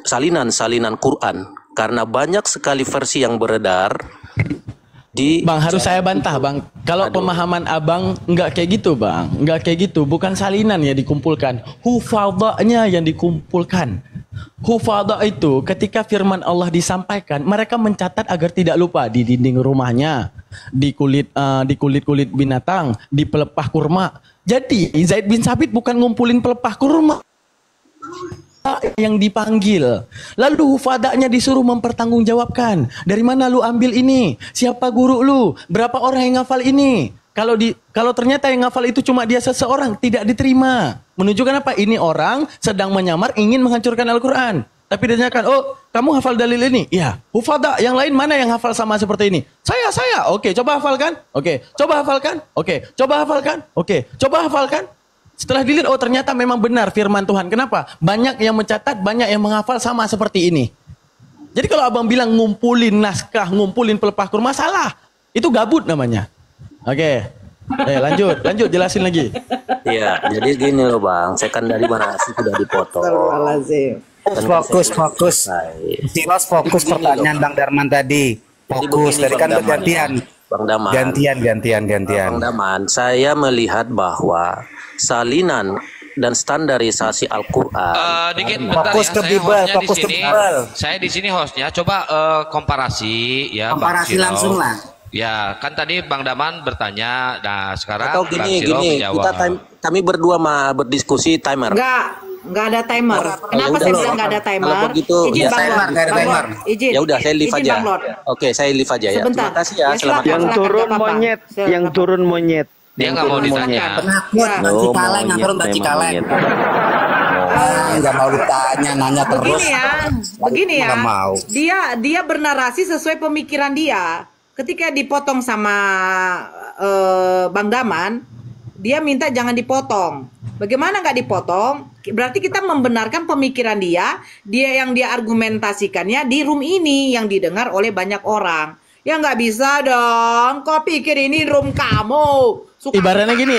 salinan-salinan Quran karena banyak sekali versi yang beredar di. Bang, harus saya bantah, Bang. Kalau pemahaman abang nggak kayak gitu, Bang. Nggak kayak gitu. Bukan salinan yang dikumpulkan, hufadhanya yang dikumpulkan. Hufadha itu ketika firman Allah disampaikan, mereka mencatat agar tidak lupa di dinding rumahnya, di kulit binatang, di pelepah kurma. Jadi Zaid bin Sabit bukan ngumpulin pelepah kurma yang dipanggil. Lalu hufadanya disuruh mempertanggungjawabkan. Dari mana lu ambil ini? Siapa guru lu? Berapa orang yang ngafal ini? Kalau ternyata yang ngafal itu cuma dia seseorang, tidak diterima. Menunjukkan apa? Ini orang sedang menyamar ingin menghancurkan Al-Quran. Tapi ditanyakan, oh kamu hafal dalil ini? Iya. Hufadha yang lain mana yang hafal sama seperti ini? Saya. Oke, coba hafalkan. Oke, coba hafalkan. Oke, coba hafalkan. Oke, coba hafalkan. Setelah dilihat, oh ternyata memang benar firman Tuhan. Kenapa? Banyak yang mencatat, banyak yang menghafal sama seperti ini. Jadi kalau abang bilang ngumpulin naskah, ngumpulin pelepah kurma, salah. Itu gabut namanya. Oke, lanjut jelasin lagi. Iya, jadi gini loh Bang, saya kan dari mana sih sudah dipotong. Fokus. Silas fokus pertanyaan Bang Darman tadi. Fokus, tadi kan bergantian. Bang Daman. Gantian. Bang Daman, saya melihat bahwa salinan dan standarisasi Al-Quran. Fokus ke Bible, Saya di sini hostnya. Coba komparasi ya. Komparasi langsung lah. Ya, kan tadi Bang Daman bertanya. Nah, sekarang atau gini, kami berdua berdiskusi timer. Enggak ada timer. Kenapa saya bilang enggak ada timer? Kalau begitu, izin ya, Bang Lord. Ya udah, saya live aja. Oke, saya live aja ya. Sebentar. Terima kasih ya. Selamat yang turun monyet. Dia nggak mau ditanya. Penakut, nanti kaleng. Nggak mau ditanya, nanya terus. Begini ya. Dia bernarasi sesuai pemikiran dia. ketika dipotong sama Bang Daman, dia minta jangan dipotong. Bagaimana nggak dipotong? Berarti kita membenarkan pemikiran dia yang dia argumentasikannya di room ini yang didengar oleh banyak orang. Ya nggak bisa dong. Kau pikir ini room kamu? Ibaratnya gini.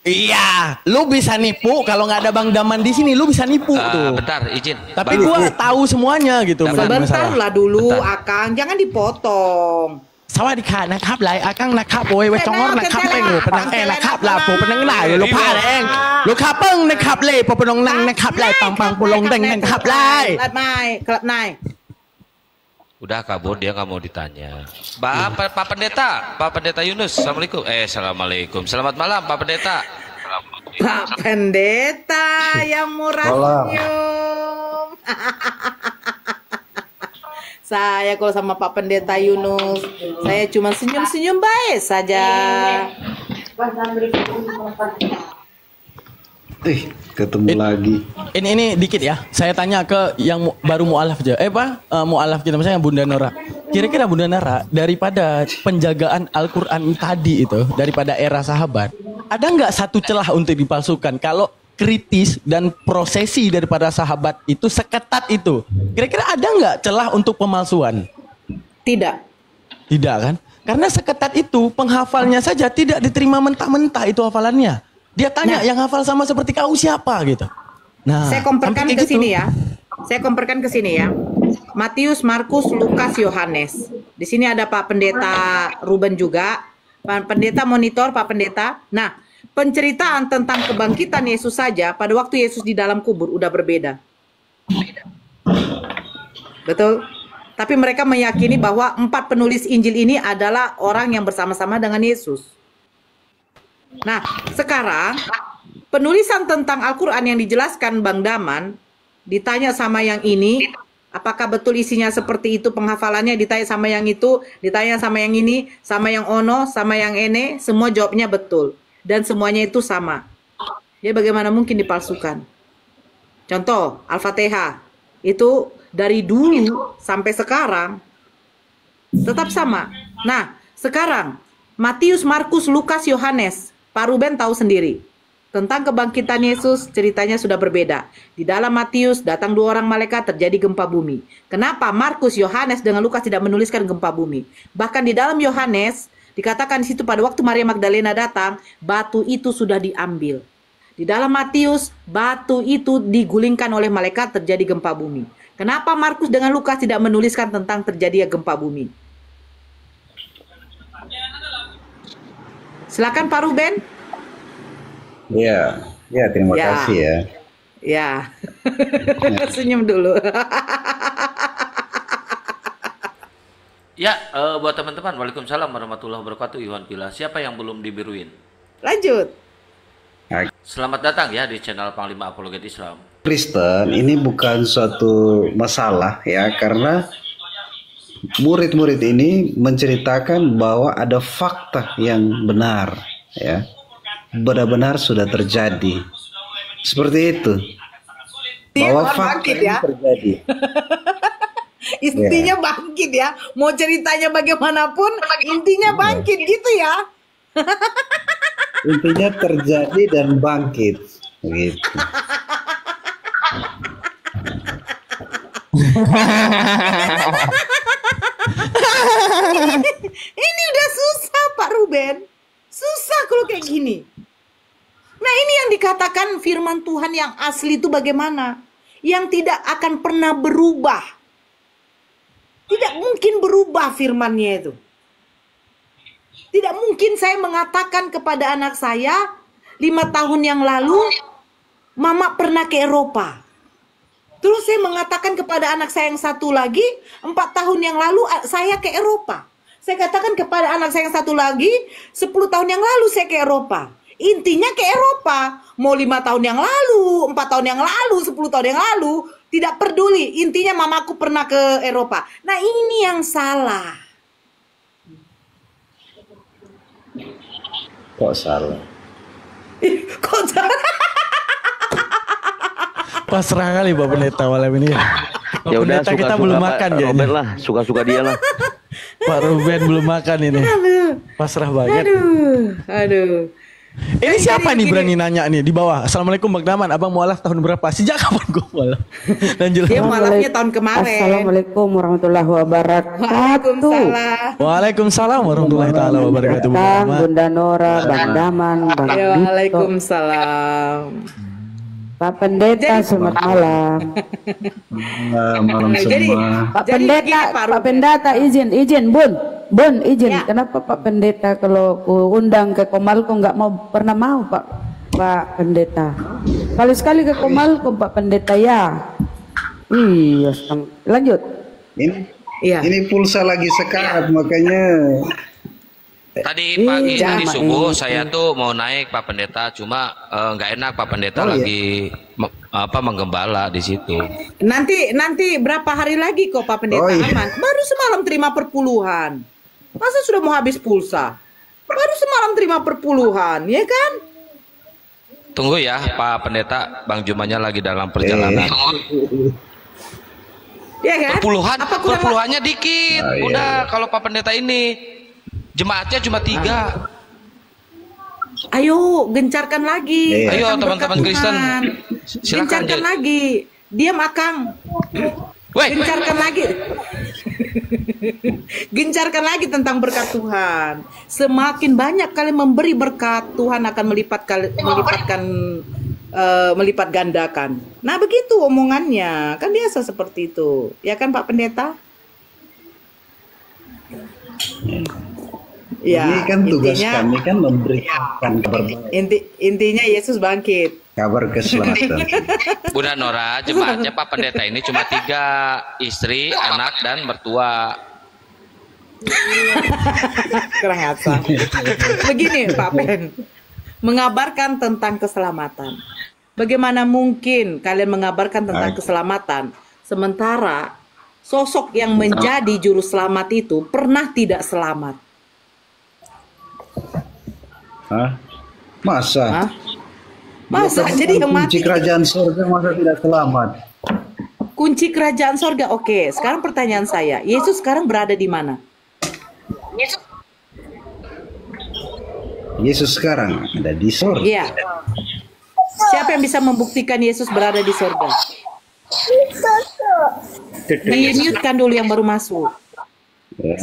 Iya, lu bisa nipu kalau nggak ada Bang Daman di sini, lu bisa nipu tuh. Bentar, izin. Tapi gua tahu semuanya gitu. Sebentar lah dulu, Akang, jangan dipotong. สวัสดีค่ะนะครับหลายอากังนะครับโอ้ยไว้จองรนะครับเป็นหนูพนังแอนะครับลาปูพนังหลายลูกผ้าแดงลูกค้าเปิ้งนะครับเล่ปปนงนังนะครับไล่ปังปังปุลงแดงนะครับไล่ Kelab naik. Udah kabur, dia nggak mau ditanya. Pak Pendeta Yunus, assalamualaikum. Assalamualaikum. Selamat malam, Pak Pendeta. Pak Pendeta yang murah senyum. Saya kalau sama Pak Pendeta Yunus, saya cuma senyum-senyum baik saja. Ketemu lagi. Ini dikit ya. Saya tanya ke yang baru mualaf aja. Mualaf kita misalnya Bunda Nora. Kira-kira Bunda Nora daripada penjagaan Al-Qur'an tadi itu, daripada era sahabat, ada nggak satu celah untuk dipalsukan kalau kritis dan prosesi daripada sahabat itu seketat itu? Kira-kira ada nggak celah untuk pemalsuan? Tidak. Tidak kan? Karena seketat itu penghafalnya saja tidak diterima mentah-mentah itu hafalannya. Dia tanya yang hafal sama seperti kau siapa gitu. Nah, saya komparkan ke sini ya. Saya komparkan ke sini ya. Matius, Markus, Lukas, Yohanes. Di sini ada Pak Pendeta Ruben juga. Pak Pendeta monitor, Pak Pendeta. Nah, penceritaan tentang kebangkitan Yesus saja pada waktu Yesus di dalam kubur udah berbeda. Betul? Tapi mereka meyakini bahwa 4 penulis Injil ini adalah orang yang bersama-sama dengan Yesus. Nah, sekarang penulisan tentang Al-Quran yang dijelaskan Bang Daman, ditanya sama yang ini, apakah betul isinya seperti itu penghafalannya, ditanya sama yang itu, ditanya sama yang ini, sama yang ono, sama yang ene, semua jawabnya betul. Dan semuanya itu sama. Jadi bagaimana mungkin dipalsukan? Contoh, Al-Fatihah. Itu dari dulu sampai sekarang tetap sama. Nah, sekarang Matius, Markus, Lukas, Yohanes. Pak Ruben tahu sendiri. Tentang kebangkitan Yesus, ceritanya sudah berbeda. Di dalam Matius, datang 2 orang malaikat, terjadi gempa bumi. Kenapa Markus, Yohanes, dengan Lukas tidak menuliskan gempa bumi? Bahkan di dalam Yohanes, dikatakan di situ pada waktu Maria Magdalena datang, batu itu sudah diambil. Di dalam Matius, batu itu digulingkan oleh malaikat, terjadi gempa bumi. Kenapa Markus dengan Lukas tidak menuliskan tentang terjadinya gempa bumi? Silakan Pak Ruben. Ya, terima kasih ya. Ya, senyum dulu. Ya, buat teman-teman, waalaikumsalam warahmatullahi wabarakatuh. Iwan Pila, siapa yang belum dibiruin? Lanjut. Selamat datang ya di channel Panglima Apologet Islam. Kristen ini bukan suatu masalah ya, karena murid-murid ini menceritakan bahwa ada fakta yang benar ya, benar-benar sudah terjadi seperti itu, bahwa fakta ini terjadi. Intinya bangkit ya, mau ceritanya bagaimanapun intinya bangkit gitu ya. Intinya terjadi dan bangkit gitu. Ini udah susah Pak Ruben. Susah kalau kayak gini. Nah, ini yang dikatakan firman Tuhan yang asli itu bagaimana? Yang tidak akan pernah berubah. Tidak mungkin berubah firmannya itu. Tidak mungkin saya mengatakan kepada anak saya 5 tahun yang lalu, Mama pernah ke Eropa. Terus saya mengatakan kepada anak saya yang satu lagi, 4 tahun yang lalu saya ke Eropa. Saya katakan kepada anak saya yang satu lagi, 10 tahun yang lalu saya ke Eropa. Intinya ke Eropa. Mau 5 tahun yang lalu, 4 tahun yang lalu, 10 tahun yang lalu, tidak peduli. Intinya mamaku pernah ke Eropa. Nah, ini yang salah. Kok salah? Kok salah? Pasrah kali Pak Pendeta malam ini. Ya udah, kita belum makan ya. Robert lah, suka-suka dia lah. Pak Ruben belum makan ini. Pasrah banget. Aduh. Ini siapa nih berani nanya nih di bawah? Assalamualaikum Bang Daman, abang mualaf tahun berapa? Sejak kapan gue mualaf? Dia mualafnya tahun kemarin. Assalamualaikum warahmatullahi wabarakatuh. Waalaikumsalam. Waalaikumsalam warahmatullahi taala wabarakatuh. Bunda Nora, Bang Daman, Bang Dito. Waalaikumsalam. Pak Pendeta, selamat malam. Malam semua. Pak Pendeta, Pak Pendeta izin, Bun izin. Ya. Kenapa Pak Pendeta kalau undang ke Komalko nggak pernah mau Pak Pendeta? Kali sekali ke Komalko Pak Pendeta ya. Iya, lanjut. Ini pulsa lagi sekarat makanya. Tadi pagi tadi subuh saya tuh mau naik Pak Pendeta, cuma nggak enak Pak Pendeta lagi menggembala di situ. Nanti berapa hari lagi kok Pak Pendeta aman? Baru semalam terima perpuluhan. Masa sudah mau habis pulsa? Baru semalam terima perpuluhan, ya kan? Tunggu ya Pak Pendeta, Bang Jumanya lagi dalam perjalanan. Ya kan? Perpuluhannya dikit. Udah kalau Pak Pendeta ini jemaatnya cuma 3. Ayo gencarkan lagi. Ayo teman-teman Kristen, silakan gencarkan lagi. Diam Akang. Gencarkan lagi. Gencarkan lagi tentang berkat Tuhan. Semakin banyak kalian memberi berkat, Tuhan akan melipat gandakan. Nah begitu omongannya, kan biasa seperti itu, ya kan Pak Pendeta? Ya, ini kan tugas kami kan memberikan kabar intinya Yesus bangkit, kabar keselamatan. Bunda Nora, jemaatnya Pak Pendeta ini cuma 3, istri, anak, dan mertua. Kurang ajar. Begini Pak Pen, mengabarkan tentang keselamatan. Bagaimana mungkin kalian mengabarkan tentang keselamatan sementara sosok yang menjadi juru selamat itu pernah tidak selamat? Masa? Masa? Jadi yang mati. Kunci kerajaan surga masa tidak selamat? Kunci kerajaan surga. Oke, sekarang pertanyaan saya, Yesus sekarang berada di mana? Yesus sekarang ada di surga. Iya. Siapa yang bisa membuktikan Yesus berada di surga? Di-mute-kan dulu yang baru masuk.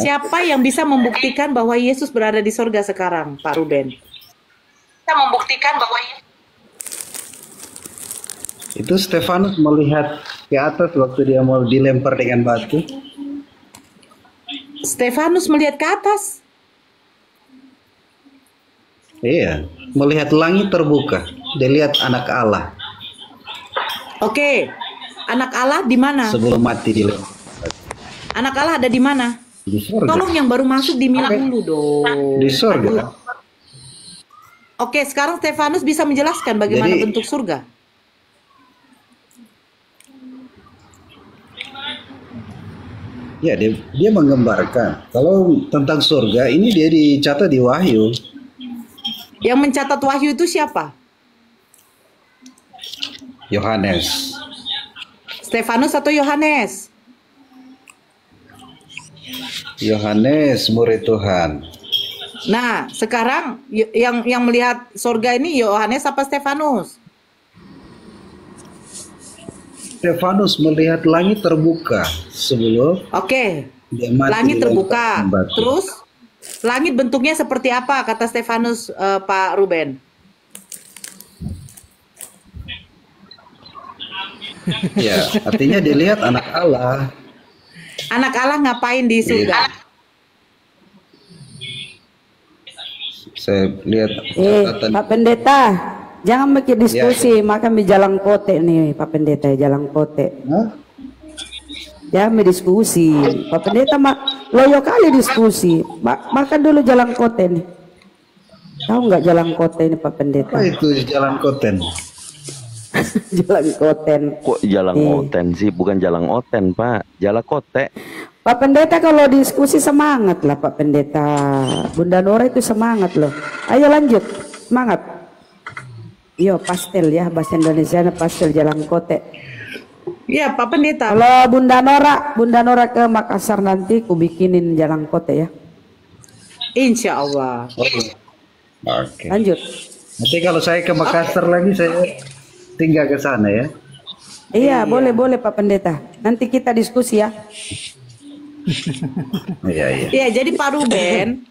Siapa yang bisa membuktikan bahwa Yesus berada di surga sekarang, Pak Ruben? Kita membuktikan bahwa itu Stefanus melihat ke atas waktu dia mau dilempar dengan batu. Stefanus melihat ke atas? Iya, melihat langit terbuka. Dia lihat anak Allah. Oke, anak Allah di mana? Sebelum mati dilempar. Anak Allah ada di mana? Di surga. Tolong yang baru masuk di-mute dulu dong. Di surga. Oke, sekarang Stefanus bisa menjelaskan bagaimana bentuk surga. Ya, dia menggambarkan. Kalau tentang surga ini dia dicatat di Wahyu. Yang mencatat Wahyu itu siapa? Yohanes. Stefanus atau Yohanes? Yohanes, murid Tuhan. Nah, sekarang yang melihat surga ini Yohanes apa Stefanus? Stefanus melihat langit terbuka sebelum. Oke. Dia mati langit terbuka. Terus langit bentuknya seperti apa kata Stefanus, Pak Ruben? Ya, artinya dilihat anak Allah. Anak Allah ngapain di surga? Saya lihat Pak Pendeta, jangan bikin diskusi, makan di jalan kote nih Pak Pendeta, jalan kote. Jangan diskusi, Pak Pendeta loyo kali diskusi. Makan dulu jalan kote nih. Tahu nggak jalan kote ini Pak Pendeta? Apa itu jalan koten? Jalan koten. Kok jalan oten sih? Bukan jalan oten Pak, jalan kote. Pak Pendeta kalau diskusi semangat lah Pak Pendeta. Bunda Nora itu semangat loh. Ayo lanjut, semangat. Yo pastel ya, bahasa Indonesia pastel jalan kote. Iya, Pak Pendeta. Kalau Bunda Nora ke Makassar nanti ku bikinin jalan kota ya. Insya Allah. Oke. Lanjut. Nanti kalau saya ke Makassar lagi saya tinggal ke sana ya. Iya, boleh Pak Pendeta. Nanti kita diskusi ya. Iya. Iya, jadi Pak Ruben,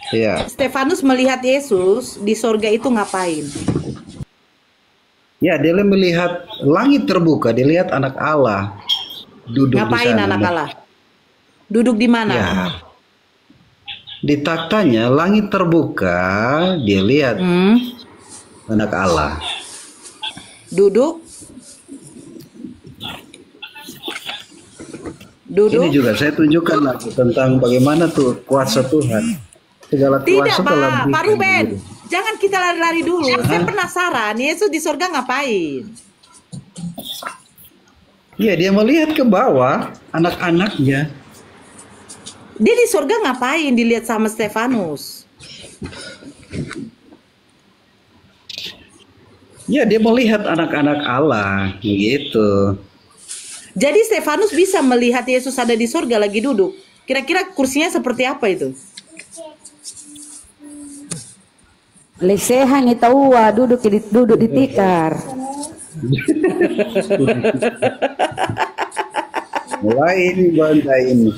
Iya. Stefanus melihat Yesus di sorga itu ngapain? Ya, dia melihat langit terbuka, dia lihat anak Allah duduk Ngapain di sana. anak Allah? Duduk di mana? Ya. Di taktanya langit terbuka, dia lihat anak Allah. Duduk. Ini juga saya tunjukkan lagi tentang bagaimana tuh kuasa Tuhan. Segala Tidak, kuasa telah Pak. Pak diberikan Ruben, dulu. jangan kita lari-lari dulu. Saya penasaran, Yesus di sorga ngapain? Iya, dia melihat ke bawah anak-anaknya. Dia di sorga ngapain dilihat sama Stefanus? Ya, dia melihat anak-anak Allah, gitu. Jadi Stefanus bisa melihat Yesus ada di sorga lagi duduk. Kira-kira kursinya seperti apa itu? Lesehan itaua duduk di tikar. Mulai ini bangga ini.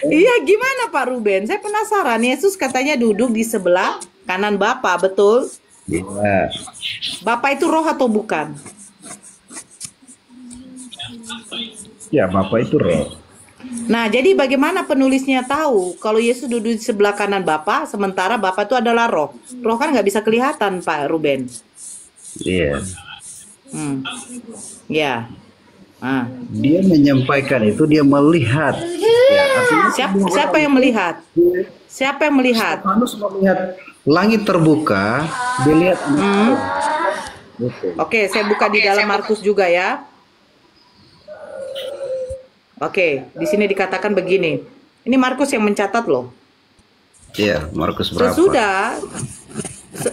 Iya, gimana Pak Ruben? Saya penasaran. Yesus katanya duduk di sebelah kanan Bapa, betul? Iya. Bapa itu roh atau bukan? Ya, Bapak itu roh. Nah, jadi bagaimana penulisnya tahu kalau Yesus duduk di sebelah kanan Bapa, sementara Bapa itu adalah roh? Roh kan nggak bisa kelihatan, Pak Ruben. Iya. Ya. Dia menyampaikan itu, dia melihat. Ya, artinya Siapa yang melihat? Siapa yang melihat? Stefanus melihat langit terbuka, dia lihat anak Allah. Oke, saya buka di dalam Markus juga ya. Oke, di sini dikatakan begini. Ini Markus yang mencatat loh. Iya, Markus berapa? Sesudah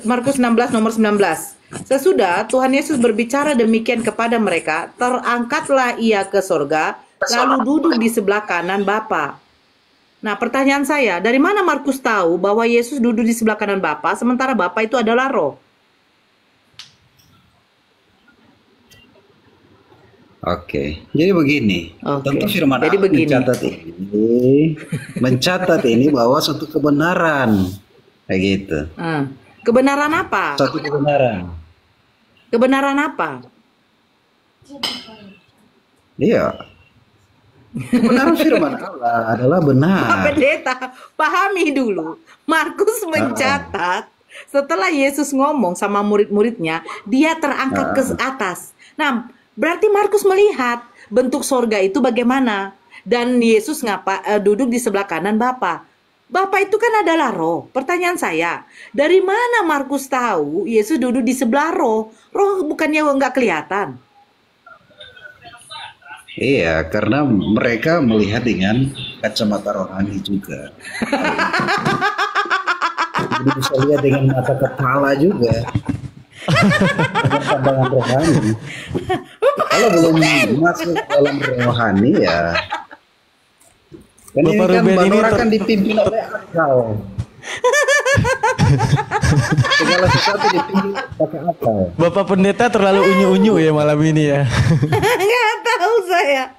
Markus 16 nomor 19. Sesudah Tuhan Yesus berbicara demikian kepada mereka, terangkatlah ia ke sorga, lalu duduk di sebelah kanan Bapa. Nah, pertanyaan saya, dari mana Markus tahu bahwa Yesus duduk di sebelah kanan Bapa, sementara Bapa itu adalah roh? Oke, jadi begini. Tentu firman jadi Allah begini. mencatat ini bahwa suatu kebenaran, kayak gitu. Kebenaran apa? Satu kebenaran. Kebenaran apa? Iya. Kebenaran firman Allah adalah benar. Pak Pendeta, pahami dulu. Markus mencatat setelah Yesus ngomong sama murid-muridnya, dia terangkat ke atas. Nah, berarti Markus melihat bentuk sorga itu bagaimana. Dan Yesus duduk di sebelah kanan Bapa. Bapa itu kan adalah roh. Pertanyaan saya, dari mana Markus tahu Yesus duduk di sebelah roh? Roh bukannya nggak kelihatan? Iya, karena mereka melihat dengan kacamata rohani juga. Jadi bisa lihat dengan mata kepala juga. Dengan pandangan rohani. Kalau belum masuk dalam rohani ya. Kan ini kan Banora kan dipimpin oleh akal. Segala sesuatu dipimpin pakai akal. Bapak Pendeta terlalu unyu-unyu ya malam ini ya. Nggak tahu saya.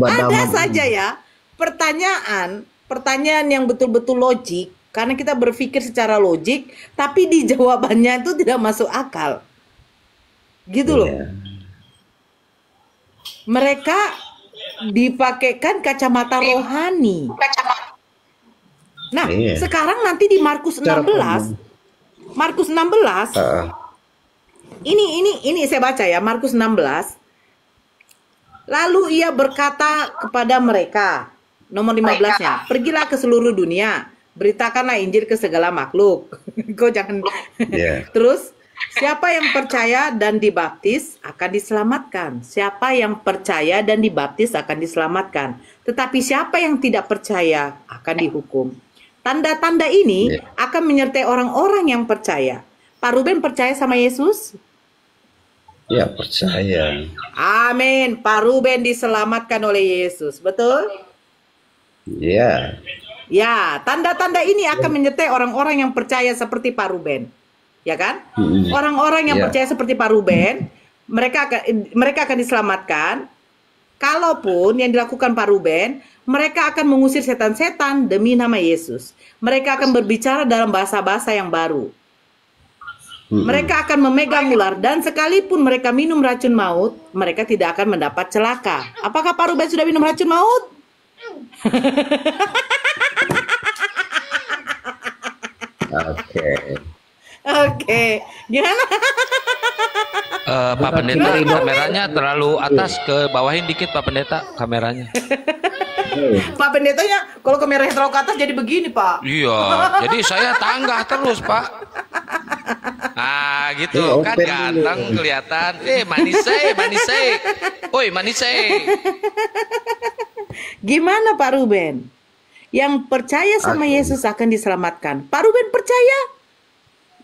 Ada saja ya pertanyaan yang betul-betul logik. Karena kita berpikir secara logik, tapi di jawabannya itu tidak masuk akal. Gitu loh. Mereka dipakaikan kacamata rohani. Nah, sekarang nanti di Markus 16. Markus 16. Ini saya baca ya, Markus 16. Lalu ia berkata kepada mereka, nomor 15-nya, pergilah ke seluruh dunia, beritakanlah Injil ke segala makhluk. Kau jangan. Terus, siapa yang percaya dan dibaptis akan diselamatkan. Siapa yang percaya dan dibaptis akan diselamatkan. Tetapi siapa yang tidak percaya akan dihukum. Tanda-tanda ini akan menyertai orang-orang yang percaya. Pak Ruben percaya sama Yesus? Ya, percaya. Amin. Pak Ruben diselamatkan oleh Yesus. Betul? Ya. Ya, tanda-tanda ini akan menyertai orang-orang yang percaya seperti Pak Ruben. Ya kan? Orang-orang yang Ya. percaya seperti Pak Ruben, mereka akan diselamatkan. Kalaupun yang dilakukan Pak Ruben, mereka akan mengusir setan-setan demi nama Yesus. Mereka akan berbicara dalam bahasa-bahasa yang baru. Mereka akan memegang ular, dan sekalipun mereka minum racun maut, mereka tidak akan mendapat celaka. Apakah Pak Ruben sudah minum racun maut? Oke. Oke, gimana? Pak Pendeta, kameranya terlalu atas, ke bawahin dikit Pak Pendeta kameranya. Pak Pendetanya kalau kameranya terlalu ke atas jadi begini, Pak. Iya, jadi saya tanggah terus Pak. Ah gitu kan ganteng kelihatan. Manise. Oi manise. Gimana Pak Ruben? Yang percaya sama Yesus akan diselamatkan. Pak Ruben percaya?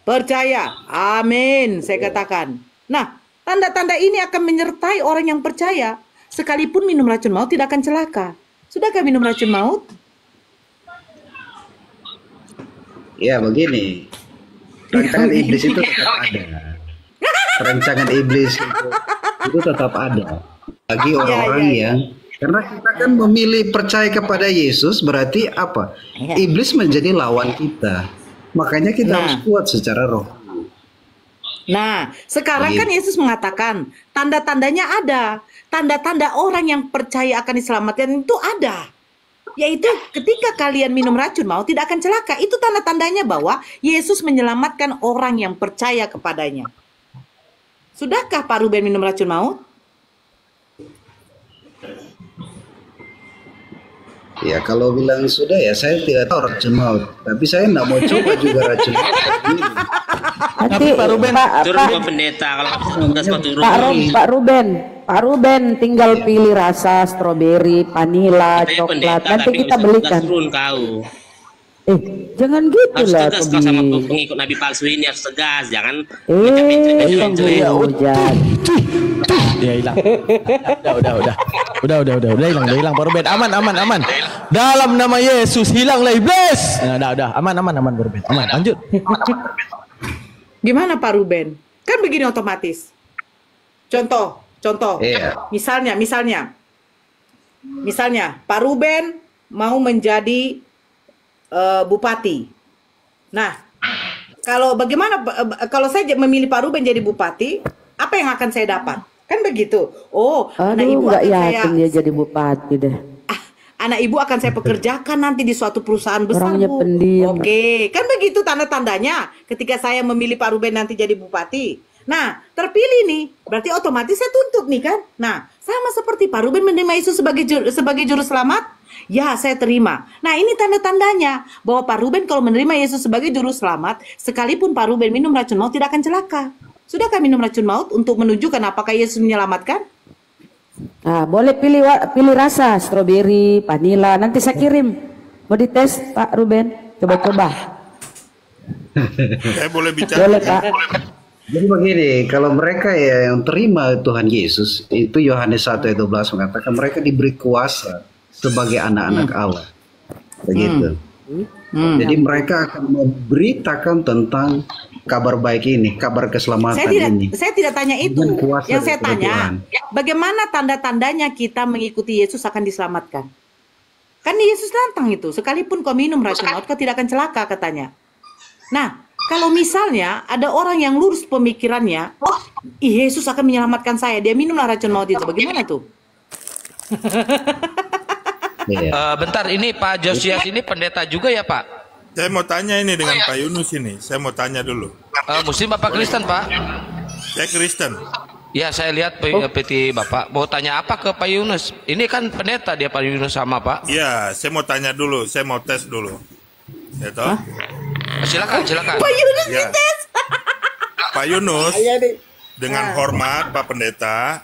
Percaya. Amin, saya katakan. Nah, tanda-tanda ini akan menyertai orang yang percaya. Sekalipun minum racun maut tidak akan celaka. Sudahkah minum racun maut? Ya, begini. Rancangan iblis itu tetap ada. Rancangan iblis itu tetap ada. Bagi orang-orang yang, karena kita kan memilih percaya kepada Yesus, berarti apa? Iblis menjadi lawan kita. Makanya kita harus kuat secara roh. Nah, sekarang kan Yesus mengatakan tanda-tandanya ada. Tanda-tanda orang yang percaya akan diselamatkan itu ada. Yaitu ketika kalian minum racun maut tidak akan celaka. Itu tanda-tandanya bahwa Yesus menyelamatkan orang yang percaya kepadanya. Sudahkah Pak Ruben minum racun maut? Ya, kalau bilang sudah ya saya tidak tahu racun maut. Tapi saya tidak mau coba juga racun maut. Nanti Pak Ruben, Pak Pendeta kalau Pak Ruben tinggal pilih rasa stroberi, vanila, coklat. Nanti kita belikan. Jangan gitu lah, tegas kau sama pengikut Nabi palsu ini, harus tegas, jangan Dia hilang. Udah hilang Pak Ruben. Aman. Dalam nama Yesus hilanglah iblis. Nah, udah aman Pak Ruben. Aman, lanjut. Gimana Pak Ruben? Kan begini otomatis. Contoh. Misalnya Pak Ruben mau menjadi bupati. Nah, kalau saya memilih Pak Ruben jadi bupati, apa yang akan saya dapat? Kan begitu. Anak ibu nggak akan yakin dia jadi bupati deh. Anak ibu akan saya pekerjakan nanti di suatu perusahaan besar, Orangnya Bu. pendiam. Oke, kan begitu tanda-tandanya ketika saya memilih Pak Ruben nanti jadi bupati. Nah, terpilih nih, berarti otomatis saya tuntut nih kan. Nah, sama seperti Pak Ruben menerima Yesus sebagai juru selamat, ya saya terima. Nah, ini tanda-tandanya bahwa Pak Ruben kalau menerima Yesus sebagai juru selamat, sekalipun Pak Ruben minum racun maut tidak akan celaka. Sudahkah minum racun maut untuk menunjukkan apakah Yesus menyelamatkan? Nah, boleh pilih rasa stroberi, vanila. Nanti saya kirim. Mau dites Pak Ruben? Coba-coba. Saya boleh bicara? Boleh Pak. Jadi begini, kalau mereka ya yang terima Tuhan Yesus, itu Yohanes 1:12 mengatakan mereka diberi kuasa sebagai anak-anak Allah. Begitu. Jadi mereka akan memberitakan tentang kabar baik ini, kabar keselamatan ini. Saya tidak tanya itu. Yang saya tanya, bagaimana tanda-tandanya kita mengikuti Yesus akan diselamatkan? Kan Yesus lantang itu, sekalipun kau minum racun maut, kau tidak akan celaka katanya. Nah, kalau misalnya ada orang yang lurus pemikirannya, Yesus akan menyelamatkan saya, dia minumlah racun maut itu, bagaimana tuh? Bentar, ini Pak Josias ini pendeta juga ya Pak? Saya mau tanya ini dengan Pak Yunus ini. Saya mau tanya dulu. Muslim Bapak Kristen Pak? Saya Kristen. Ya saya lihat peti Bapak. Mau tanya apa ke Pak Yunus? Ini kan pendeta dia Pak Yunus sama Pak. Iya, saya mau tanya dulu. Saya mau tes dulu. Ya toh? Silakan. Pak Yunus dites. Pak Yunus, dengan hormat Pak Pendeta,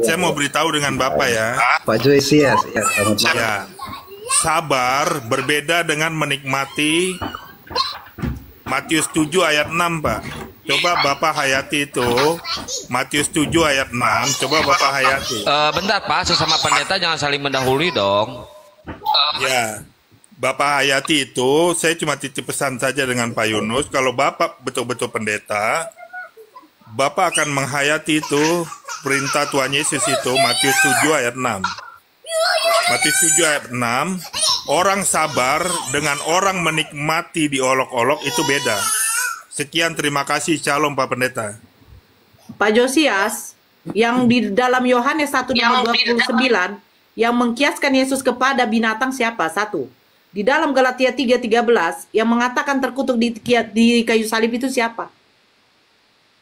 saya mau beritahu dengan Bapak ya. Pak Josias, ya. Sabar berbeda dengan menikmati Matius 7 ayat 6 Pak. Coba Bapak hayati itu Matius 7 ayat 6. Coba Bapak hayati. Bentar Pak, sesama pendeta jangan saling mendahului dong. Ya, Bapak hayati itu, saya cuma titip pesan saja dengan Pak Yunus. Kalau Bapak betul-betul pendeta, Bapak akan menghayati itu perintah Tuhan Yesus itu Matius 7 ayat 6. Matius 7 ayat 6, orang sabar dengan orang menikmati diolok-olok itu beda. Sekian, terima kasih. Shalom Pak Pendeta. Pak Josias, yang di dalam Yohanes 1 nomor 29 yang mengkiaskan Yesus kepada binatang siapa? Satu. Di dalam Galatia 3:13 yang mengatakan terkutuk di kayu salib itu siapa?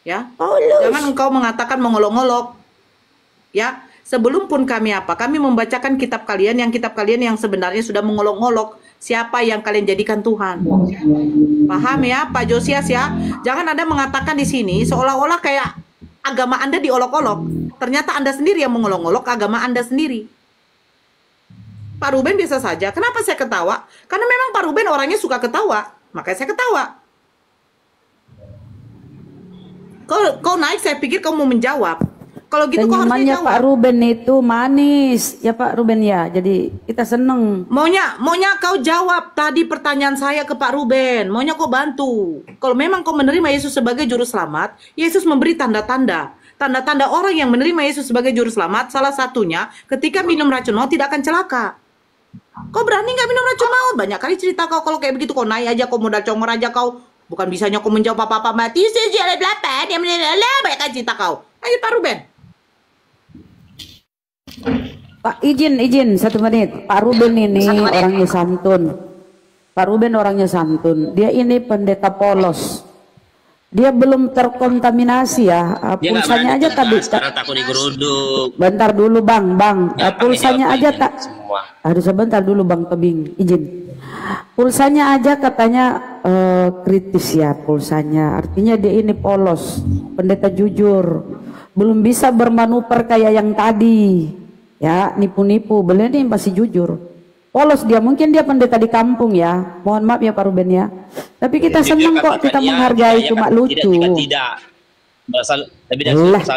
Ya. Jangan engkau mengatakan mengolok-olok. Ya, sebelum pun kami membacakan kitab kalian yang sebenarnya sudah mengolok-olok siapa yang kalian jadikan Tuhan. Paham ya Pak Josias ya? Jangan Anda mengatakan di sini seolah-olah kayak agama Anda diolok-olok. Ternyata Anda sendiri yang mengolok-olok agama Anda sendiri. Pak Ruben biasa saja. Kenapa saya ketawa? Karena memang Pak Ruben orangnya suka ketawa. Makanya saya ketawa. Kau naik, saya pikir kau mau menjawab. Kalau gitu kau harus Senyumannya jawab. Pak Ruben itu manis. Ya Pak Ruben ya. Jadi kita seneng. Maunya kau jawab tadi pertanyaan saya ke Pak Ruben. Maunya kau bantu. Kalau memang kau menerima Yesus sebagai juru selamat, Yesus memberi tanda-tanda. Tanda-tanda orang yang menerima Yesus sebagai juru selamat, salah satunya ketika minum racun maut tidak akan celaka. Kau berani nggak minum racun maut? Banyak kali cerita kau kalau kayak begitu. Kau naik aja, kau modal congor aja kau. Bukan bisanya kau menjawab apa-apa mati. Ayat 8 yang menilai banyak kali cerita kau. Ayo Pak Ruben. Pak izin 1 menit. Pak Ruben ini orangnya santun. Pak Ruben orangnya santun. Dia ini pendeta polos. Dia belum terkontaminasi ya. Dia nggak Pulsanya berani aja tadi. karena takut digeruduk. Bentar dulu Bang. Pulsanya aja tak. Semua. Harus sebentar dulu Bang Tobing. Izin. Pulsanya aja katanya kritis ya pulsanya. Artinya dia ini polos. Pendeta jujur. Belum bisa bermanuver kayak yang tadi. Ya, nipu-nipu. Beliau ini pasti jujur. Polos dia, mungkin dia pendeta di kampung ya. Mohon maaf ya Pak Ruben ya. Tapi kita senang kok, kita menghargai, cuma lucu. Tidak. Berasal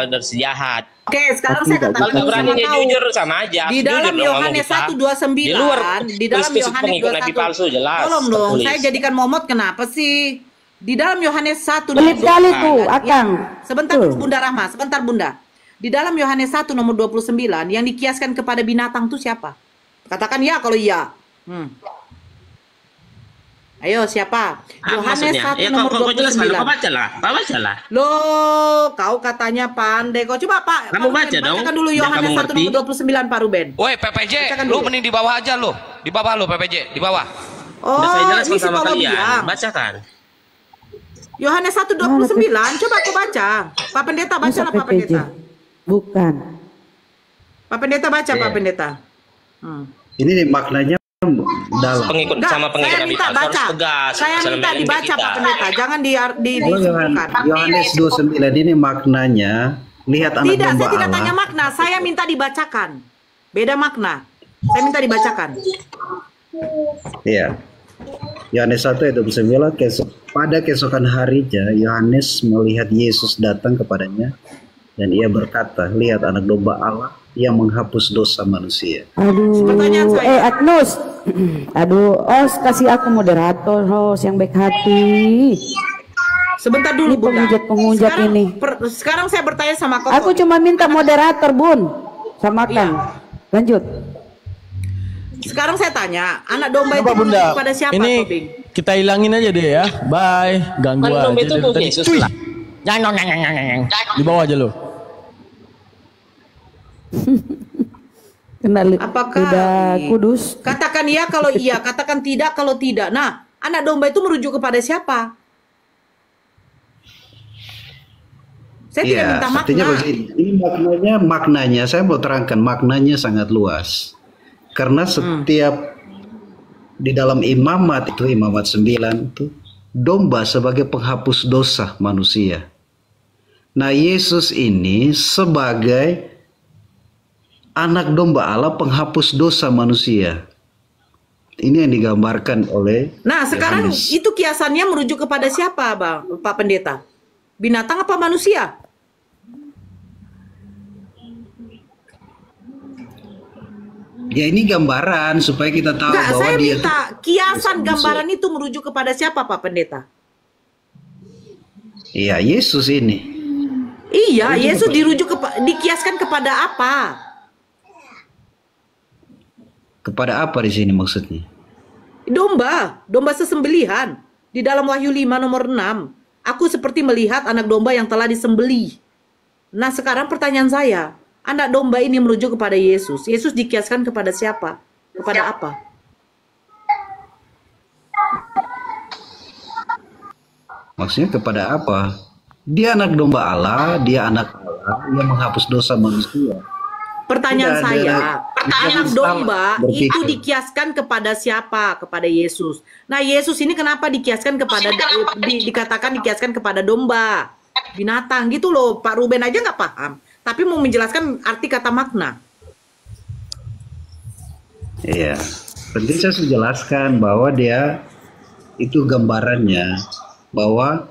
dari sejahat. Oke, sekarang saya katakan kalau berani dia jujur sama aja. Di dalam Yohanes 1:29, di dalam Yohanes 21. Tolong dong, saya jadikan momot kenapa sih? Di dalam Yohanes 1 Belit kali tuh, Akang. Sebentar dulu Bunda Rahma, sebentar Bunda. Di dalam Yohanes 1 nomor 29 yang dikiaskan kepada binatang itu siapa? Katakan ya kalau iya. Ayo siapa? Yohanes 1 nomor 29. Kau bacalah. Loh, kau katanya pandai. Kau coba Pak. Kamu baca dong. Bacakan dulu Yohanes 1 nomor 29 Pak Ruben. Woi PPJ, lu mending di bawah aja lu. Di bawah lu PPJ, di bawah. Oh, saya jelaskan ini sama kalian. bilang. Bacakan. Yohanes 1:29, coba aku baca. Pak Pendeta bacalah Pak Pendeta. Bukan. Pak Pendeta baca Pak Pendeta. Ini nih maknanya dalam. Pengikut sama pengikut Saya minta baca. Saya minta dibaca Pak Pendeta, jangan disuruhkan. Yohanes 29 ini maknanya lihat anak Tidak, domba saya tidak Allah. tanya makna, saya minta dibacakan. Beda makna. Saya minta dibacakan. Iya. Yohanes 1 ayat 29, pada keesokan harinya Yohanes melihat Yesus datang kepadanya dan ia berkata, lihat anak domba Allah yang menghapus dosa manusia. Aduh, Agnus. Aduh, Os kasih aku moderator, host yang baik hati. Sebentar dulu Bunda. Penghujat ini. Sekarang saya bertanya sama kau. Aku cuma minta moderator Bun. Sama Kang. Lanjut. Sekarang saya tanya, anak domba itu Bunda? kepada siapa? Ini Tobing? kita hilangin aja deh ya. Bye. Ganggu aja. Domba itu dari tadi. Yesus Cuy. lah. Di bawah aja lo. Kenal. Apakah Udah kudus. Katakan iya kalau iya, katakan tidak kalau tidak. Nah, anak domba itu merujuk kepada siapa? Saya tidak minta artinya makna. begini. Ini maknanya saya mau terangkan maknanya sangat luas. Karena setiap di dalam imamat itu imamat 9 itu domba sebagai penghapus dosa manusia. Nah, Yesus ini sebagai anak domba Allah penghapus dosa manusia. Ini yang digambarkan oleh Nah, sekarang Yohanes. itu kiasannya merujuk kepada siapa, Bang, Pak Pendeta? Binatang apa manusia? Ya ini gambaran supaya kita tahu Enggak, bahwa saya dia minta kiasan gambaran itu merujuk kepada siapa, Pak Pendeta? Iya, Yesus ini. Iya, Yesus dikiaskan kepada apa? Kepada apa di sini maksudnya? Domba sesembelihan. Di dalam Wahyu 5 nomor 6, aku seperti melihat anak domba yang telah disembelih. Nah, sekarang pertanyaan saya, anak domba ini merujuk kepada Yesus. Yesus dikiaskan kepada siapa? Kepada apa? Maksudnya kepada apa? Dia anak domba Allah, dia anak Allah yang menghapus dosa manusia. Pertanyaan Tidak saya, ada anak domba berpikir. itu dikiaskan kepada siapa? Kepada Yesus. Nah, Yesus ini kenapa dikiaskan kepada dikatakan dikiaskan kepada domba, binatang gitu loh. Pak Ruben aja nggak paham, tapi mau menjelaskan arti kata makna. Iya, penting saya sudah jelaskan bahwa dia itu gambarannya bahwa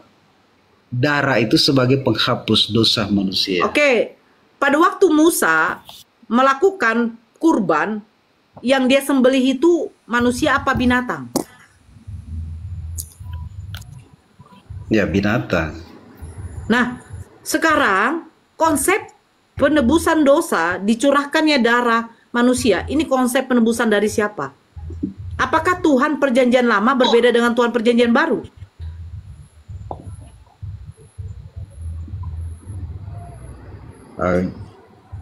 darah itu sebagai penghapus dosa manusia. Oke, pada waktu Musa melakukan kurban, yang dia sembelih itu manusia apa binatang? Ya, binatang. Nah, sekarang konsep penebusan dosa dicurahkannya darah manusia. Ini konsep penebusan dari siapa? Apakah Tuhan Perjanjian Lama berbeda dengan Tuhan Perjanjian Baru?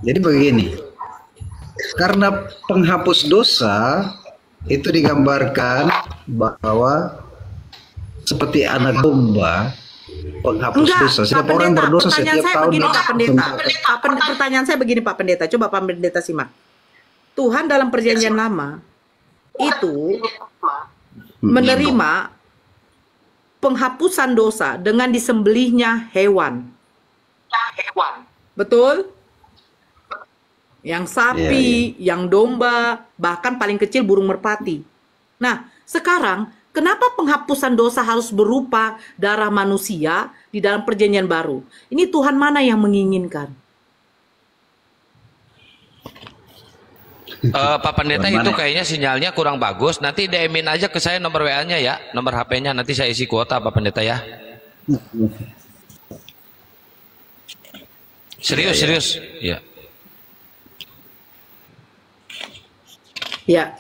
Jadi begini, karena penghapus dosa itu digambarkan bahwa seperti anak domba penghapus dosa. Setiap orang berdosa setiap tahun. Pertanyaan saya begini, Pak Pendeta. Coba Pak Pendeta simak. Tuhan dalam Perjanjian Lama itu menerima penghapusan dosa dengan disembelihnya hewan. Betul? Yang sapi, yang domba, bahkan paling kecil burung merpati. Nah, sekarang kenapa penghapusan dosa harus berupa darah manusia di dalam Perjanjian Baru? Ini Tuhan mana yang menginginkan? Pak Pendeta, itu kayaknya sinyalnya kurang bagus. Nanti DM-in aja ke saya nomor WA-nya ya, nomor HP-nya. Nanti saya isi kuota, Pak Pendeta ya. Serius. Ya. Ya.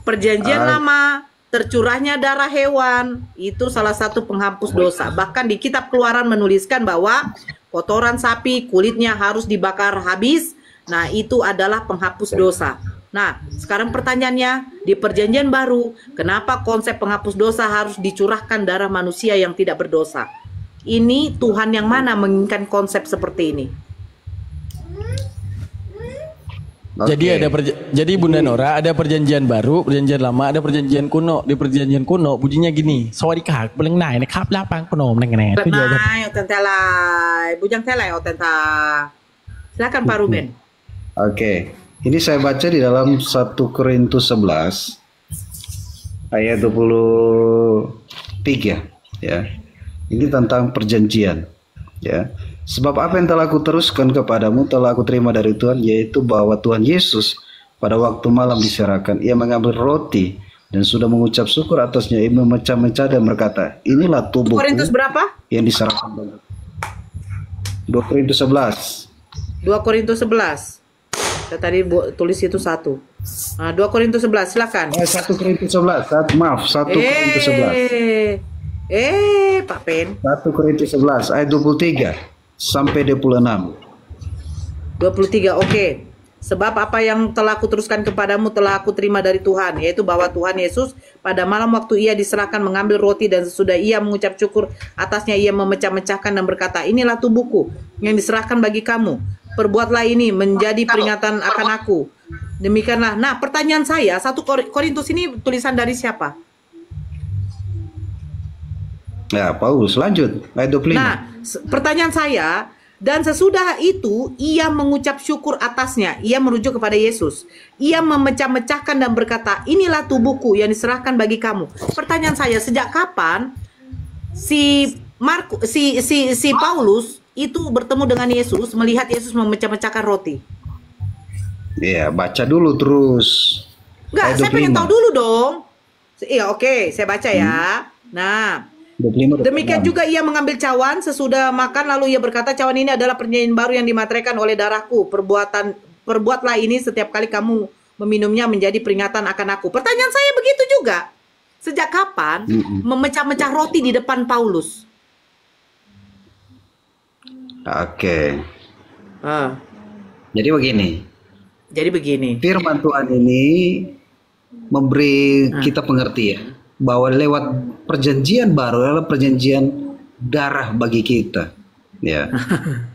Perjanjian Lama, tercurahnya darah hewan, itu salah satu penghapus dosa. Bahkan di kitab Keluaran menuliskan bahwa kotoran sapi, kulitnya harus dibakar habis. Nah, itu adalah penghapus dosa. Nah, sekarang pertanyaannya, di Perjanjian Baru, kenapa konsep penghapus dosa harus dicurahkan darah manusia yang tidak berdosa? Ini Tuhan yang mana menginginkan konsep seperti ini? Jadi Bunda Nora, ada Perjanjian Baru, Perjanjian Lama, ada Perjanjian Kuno. Di Perjanjian Kuno bunyinya gini, "Sawadikah, beleng naiนะครับlapang penom neng-neng." Itu jawaban. Otentelai, bujang telai otenta. Silakan Pak Ruben. Oke. Ini saya baca di dalam 1 Korintus 11 ayat 23 ya. Ini tentang perjanjian ya. Sebab apa yang telah aku teruskan kepadamu telah aku terima dari Tuhan, yaitu bahwa Tuhan Yesus pada waktu malam diserahkan, ia mengambil roti dan sudah mengucap syukur atasnya, ia memecah-mecah dan berkata, inilah tubuhku. Korintus berapa? Yang diserahkan bagi 2 Korintus 11. 2 Korintus 11. Saya tadi tulis itu 1. Nah, 2 Korintus 11, silakan. 1 Korintus 11. Maaf, 1 Korintus 11. Pak Pen. 1 Korintus 11 ayat 23 sampai 26. 23, oke. Sebab apa yang telah aku teruskan kepadamu telah aku terima dari Tuhan, yaitu bahwa Tuhan Yesus pada malam waktu ia diserahkan mengambil roti dan sesudah ia mengucap syukur atasnya ia memecah-mecahkan dan berkata, inilah tubuhku yang diserahkan bagi kamu. Perbuatlah ini menjadi peringatan akan aku. Demikianlah. Nah, pertanyaan saya, 1 Korintus ini tulisan dari siapa? Ya, Paulus. Lanjut ayat 25. Nah, pertanyaan saya, Dan sesudah itu ia mengucap syukur atasnya. Ia merujuk kepada Yesus. Ia memecah-mecahkan dan berkata, inilah tubuhku yang diserahkan bagi kamu. Pertanyaan saya, sejak kapan si Paulus itu bertemu dengan Yesus, melihat Yesus memecah-mecahkan roti? Iya, baca dulu terus. Enggak, saya pengen tahu dulu dong. Iya, oke, saya baca ya. Nah, 25, demikian juga ia mengambil cawan sesudah makan, lalu ia berkata, cawan ini adalah perjanjian baru yang dimateraikan oleh darahku. Perbuatlah ini setiap kali kamu meminumnya menjadi peringatan akan aku. Pertanyaan saya begitu juga. Sejak kapan memecah-mecah roti di depan Paulus? Oke. Jadi begini. Firman Tuhan ini memberi kita pengertian bahwa lewat perjanjian baru adalah perjanjian darah bagi kita, ya.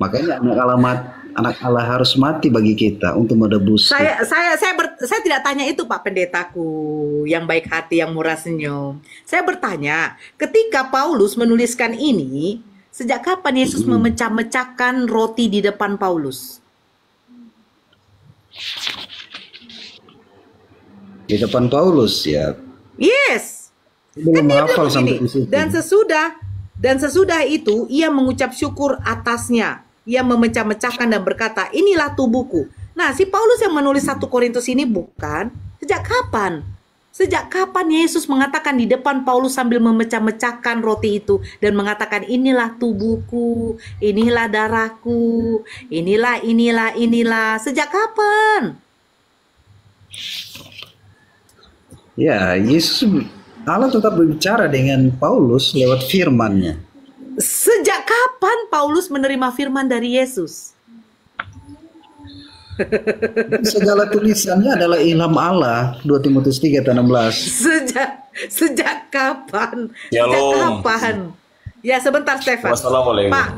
Makanya anak Allah harus mati bagi kita untuk menebus. Saya tidak tanya itu, Pak Pendetaku yang baik hati, yang murah senyum. Saya bertanya, ketika Paulus menuliskan ini, sejak kapan Yesus memecah-mecahkan roti di depan Paulus? Di depan Paulus, ya. Yes. Belum hafal sampai di situ. Dan sesudah itu ia mengucap syukur atasnya. Ia memecah-mecahkan dan berkata, inilah tubuhku. Nah, si Paulus yang menulis 1 Korintus ini bukan? Sejak kapan? Sejak kapan Yesus mengatakan di depan Paulus sambil memecah-mecahkan roti itu dan mengatakan, inilah tubuhku, inilah darahku, inilah. Sejak kapan? Ya, Allah tetap berbicara dengan Paulus lewat firman-Nya. Sejak kapan Paulus menerima firman dari Yesus? Segala tulisannya adalah ilham Allah. 2 Timotius 3:16. Sejak kapan? Shalom. Sejak kapan? Ya, sebentar Stefan. Wassalamualaikum. Pak.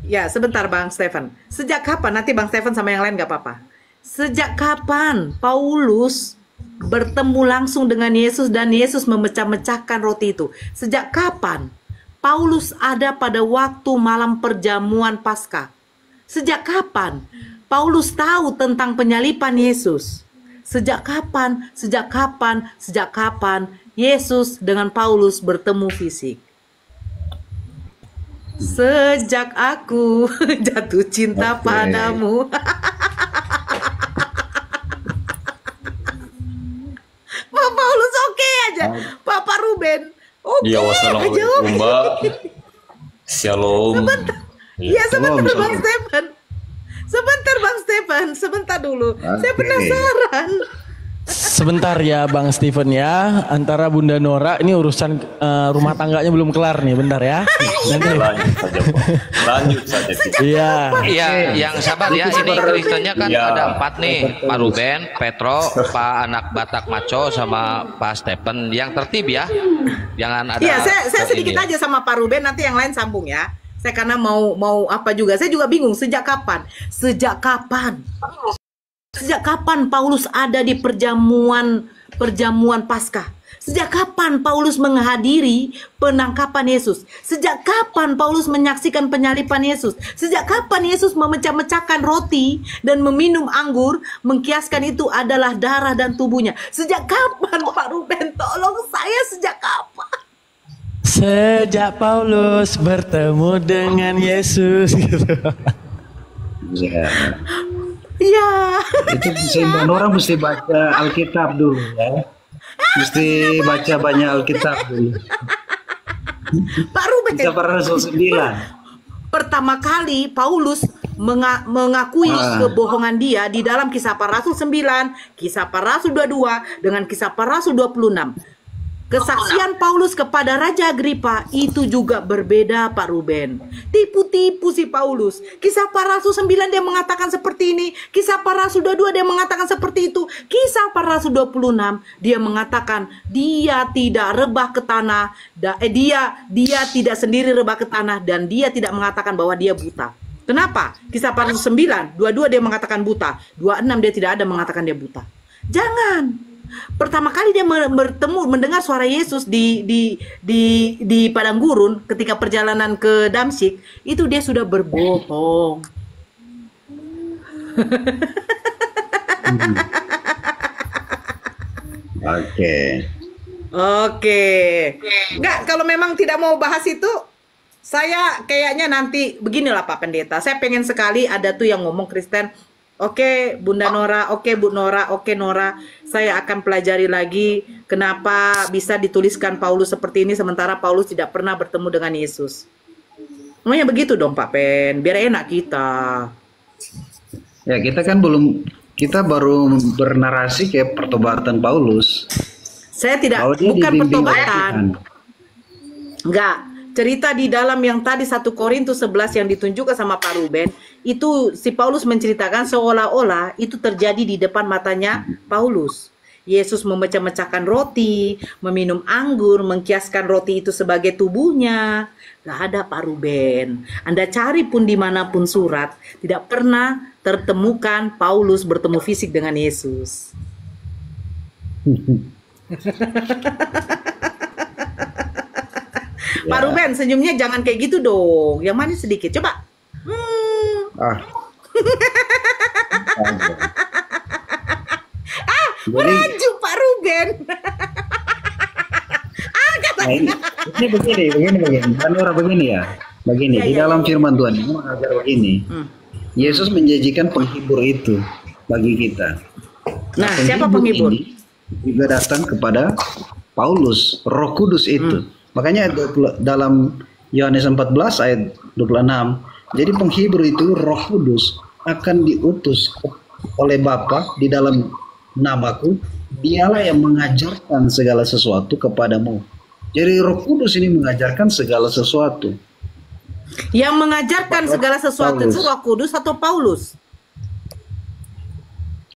Ya, sebentar Bang Stefan. Sejak kapan? Nanti Bang Stefan sama yang lain gak apa-apa. Sejak kapan Paulus bertemu langsung dengan Yesus dan Yesus memecah-mecahkan roti itu? Sejak kapan Paulus ada pada waktu malam perjamuan Paskah? Sejak kapan Paulus tahu tentang penyalipan Yesus? Sejak kapan Yesus dengan Paulus bertemu fisik? Sejak aku jatuh cinta padamu. Pak Paulus oke aja. Pak Ruben oke Ya, aja. wassalamualaikum, Mbak. Shalom. Ya, sebentar Bang Stefan. Sebentar dulu. Saya penasaran. Sebentar ya Bang Steven ya, antara Bunda Nora ini urusan rumah tangganya belum kelar nih, bentar ya. Nanti Lanjut saja. Iya. Iya, yang sabar ya. Ini Kristennya kan Ya. ada 4 nih, Pak Ruben, Petro, Pak Anak Batak Maco, sama Pak Stephen. Yang tertib ya, jangan ada. Iya, saya sedikit ini. aja sama Pak Ruben, nanti yang lain sambung ya. Saya karena mau apa juga. Saya juga bingung sejak kapan Paulus ada di perjamuan Paskah? Sejak kapan Paulus menghadiri penangkapan Yesus? Sejak kapan Paulus menyaksikan penyalipan Yesus? Sejak kapan Yesus memecah-mecahkan roti dan meminum anggur, mengkiaskan itu adalah darah dan tubuhnya? Sejak kapan Pak Ruben? Tolong saya, sejak kapan? Sejak Paulus bertemu dengan Yesus gitu. Ya. Ya. Itu sehingga orang mesti baca Alkitab dulu ya. Mesti baca banyak Alkitab dulu. Pak Ruben. Kisah Para Rasul 9. Pertama kali Paulus mengakui kebohongan dia di dalam Kisah Para Rasul 9, Kisah Para Rasul 22 dengan Kisah Para Rasul 26. Kesaksian Paulus kepada Raja Agripa itu juga berbeda, Pak Ruben. Tipu-tipu si Paulus. Kisah Para Rasul 9 dia mengatakan seperti ini. Kisah Para Rasul 22 dia mengatakan seperti itu. Kisah Para Rasul 26 dia mengatakan dia tidak rebah ke tanah. Dia tidak sendiri rebah ke tanah dan dia tidak mengatakan bahwa dia buta. Kenapa? Kisah Para Rasul 9, 22 dia mengatakan buta. 26 dia tidak ada mengatakan dia buta. Jangan. Pertama kali dia mendengar suara Yesus di padang gurun ketika perjalanan ke Damsyik, itu dia sudah berbohong. Oke. Enggak, kalau memang tidak mau bahas itu, saya kayaknya nanti beginilah Pak Pendeta. Saya pengen sekali ada tuh yang ngomong Kristen. Oke, Bunda Nora, oke Bu Nora, oke Nora, saya akan pelajari lagi kenapa bisa dituliskan Paulus seperti ini sementara Paulus tidak pernah bertemu dengan Yesus. Namanya begitu dong Pak Pen, biar enak kita. Ya, kita kan kita baru bernarasi kayak pertobatan Paulus. Saya tidak, bukan pertobatan. Enggak, cerita di dalam yang tadi 1 Korintus 11 yang ditunjukkan sama Pak Ruben, itu si Paulus menceritakan seolah-olah itu terjadi di depan matanya Paulus. Yesus memecah-mecahkan roti, meminum anggur, mengkiaskan roti itu sebagai tubuhnya. Gak ada Pak Ruben. Anda cari pun dimanapun surat, tidak pernah tertemukan Paulus bertemu fisik dengan Yesus. Pak Ruben, senyumnya jangan kayak gitu dong. Yang manis sedikit, coba. Meraju Pak Ruben. Nah, ini begini. Kan orang begini ya. Begini, di dalam firman Tuhan ini mengajar begini. Yesus menjanjikan penghibur itu bagi kita. Nah, siapa penghibur? Ini juga datang kepada Paulus, Roh Kudus itu. Makanya dalam Yohanes 14 ayat 26, jadi penghibur itu Roh Kudus akan diutus oleh Bapa di dalam namaku, dialah yang mengajarkan segala sesuatu kepadamu. Jadi Roh Kudus ini mengajarkan segala sesuatu. Yang mengajarkan segala sesuatu itu Roh Kudus atau Paulus?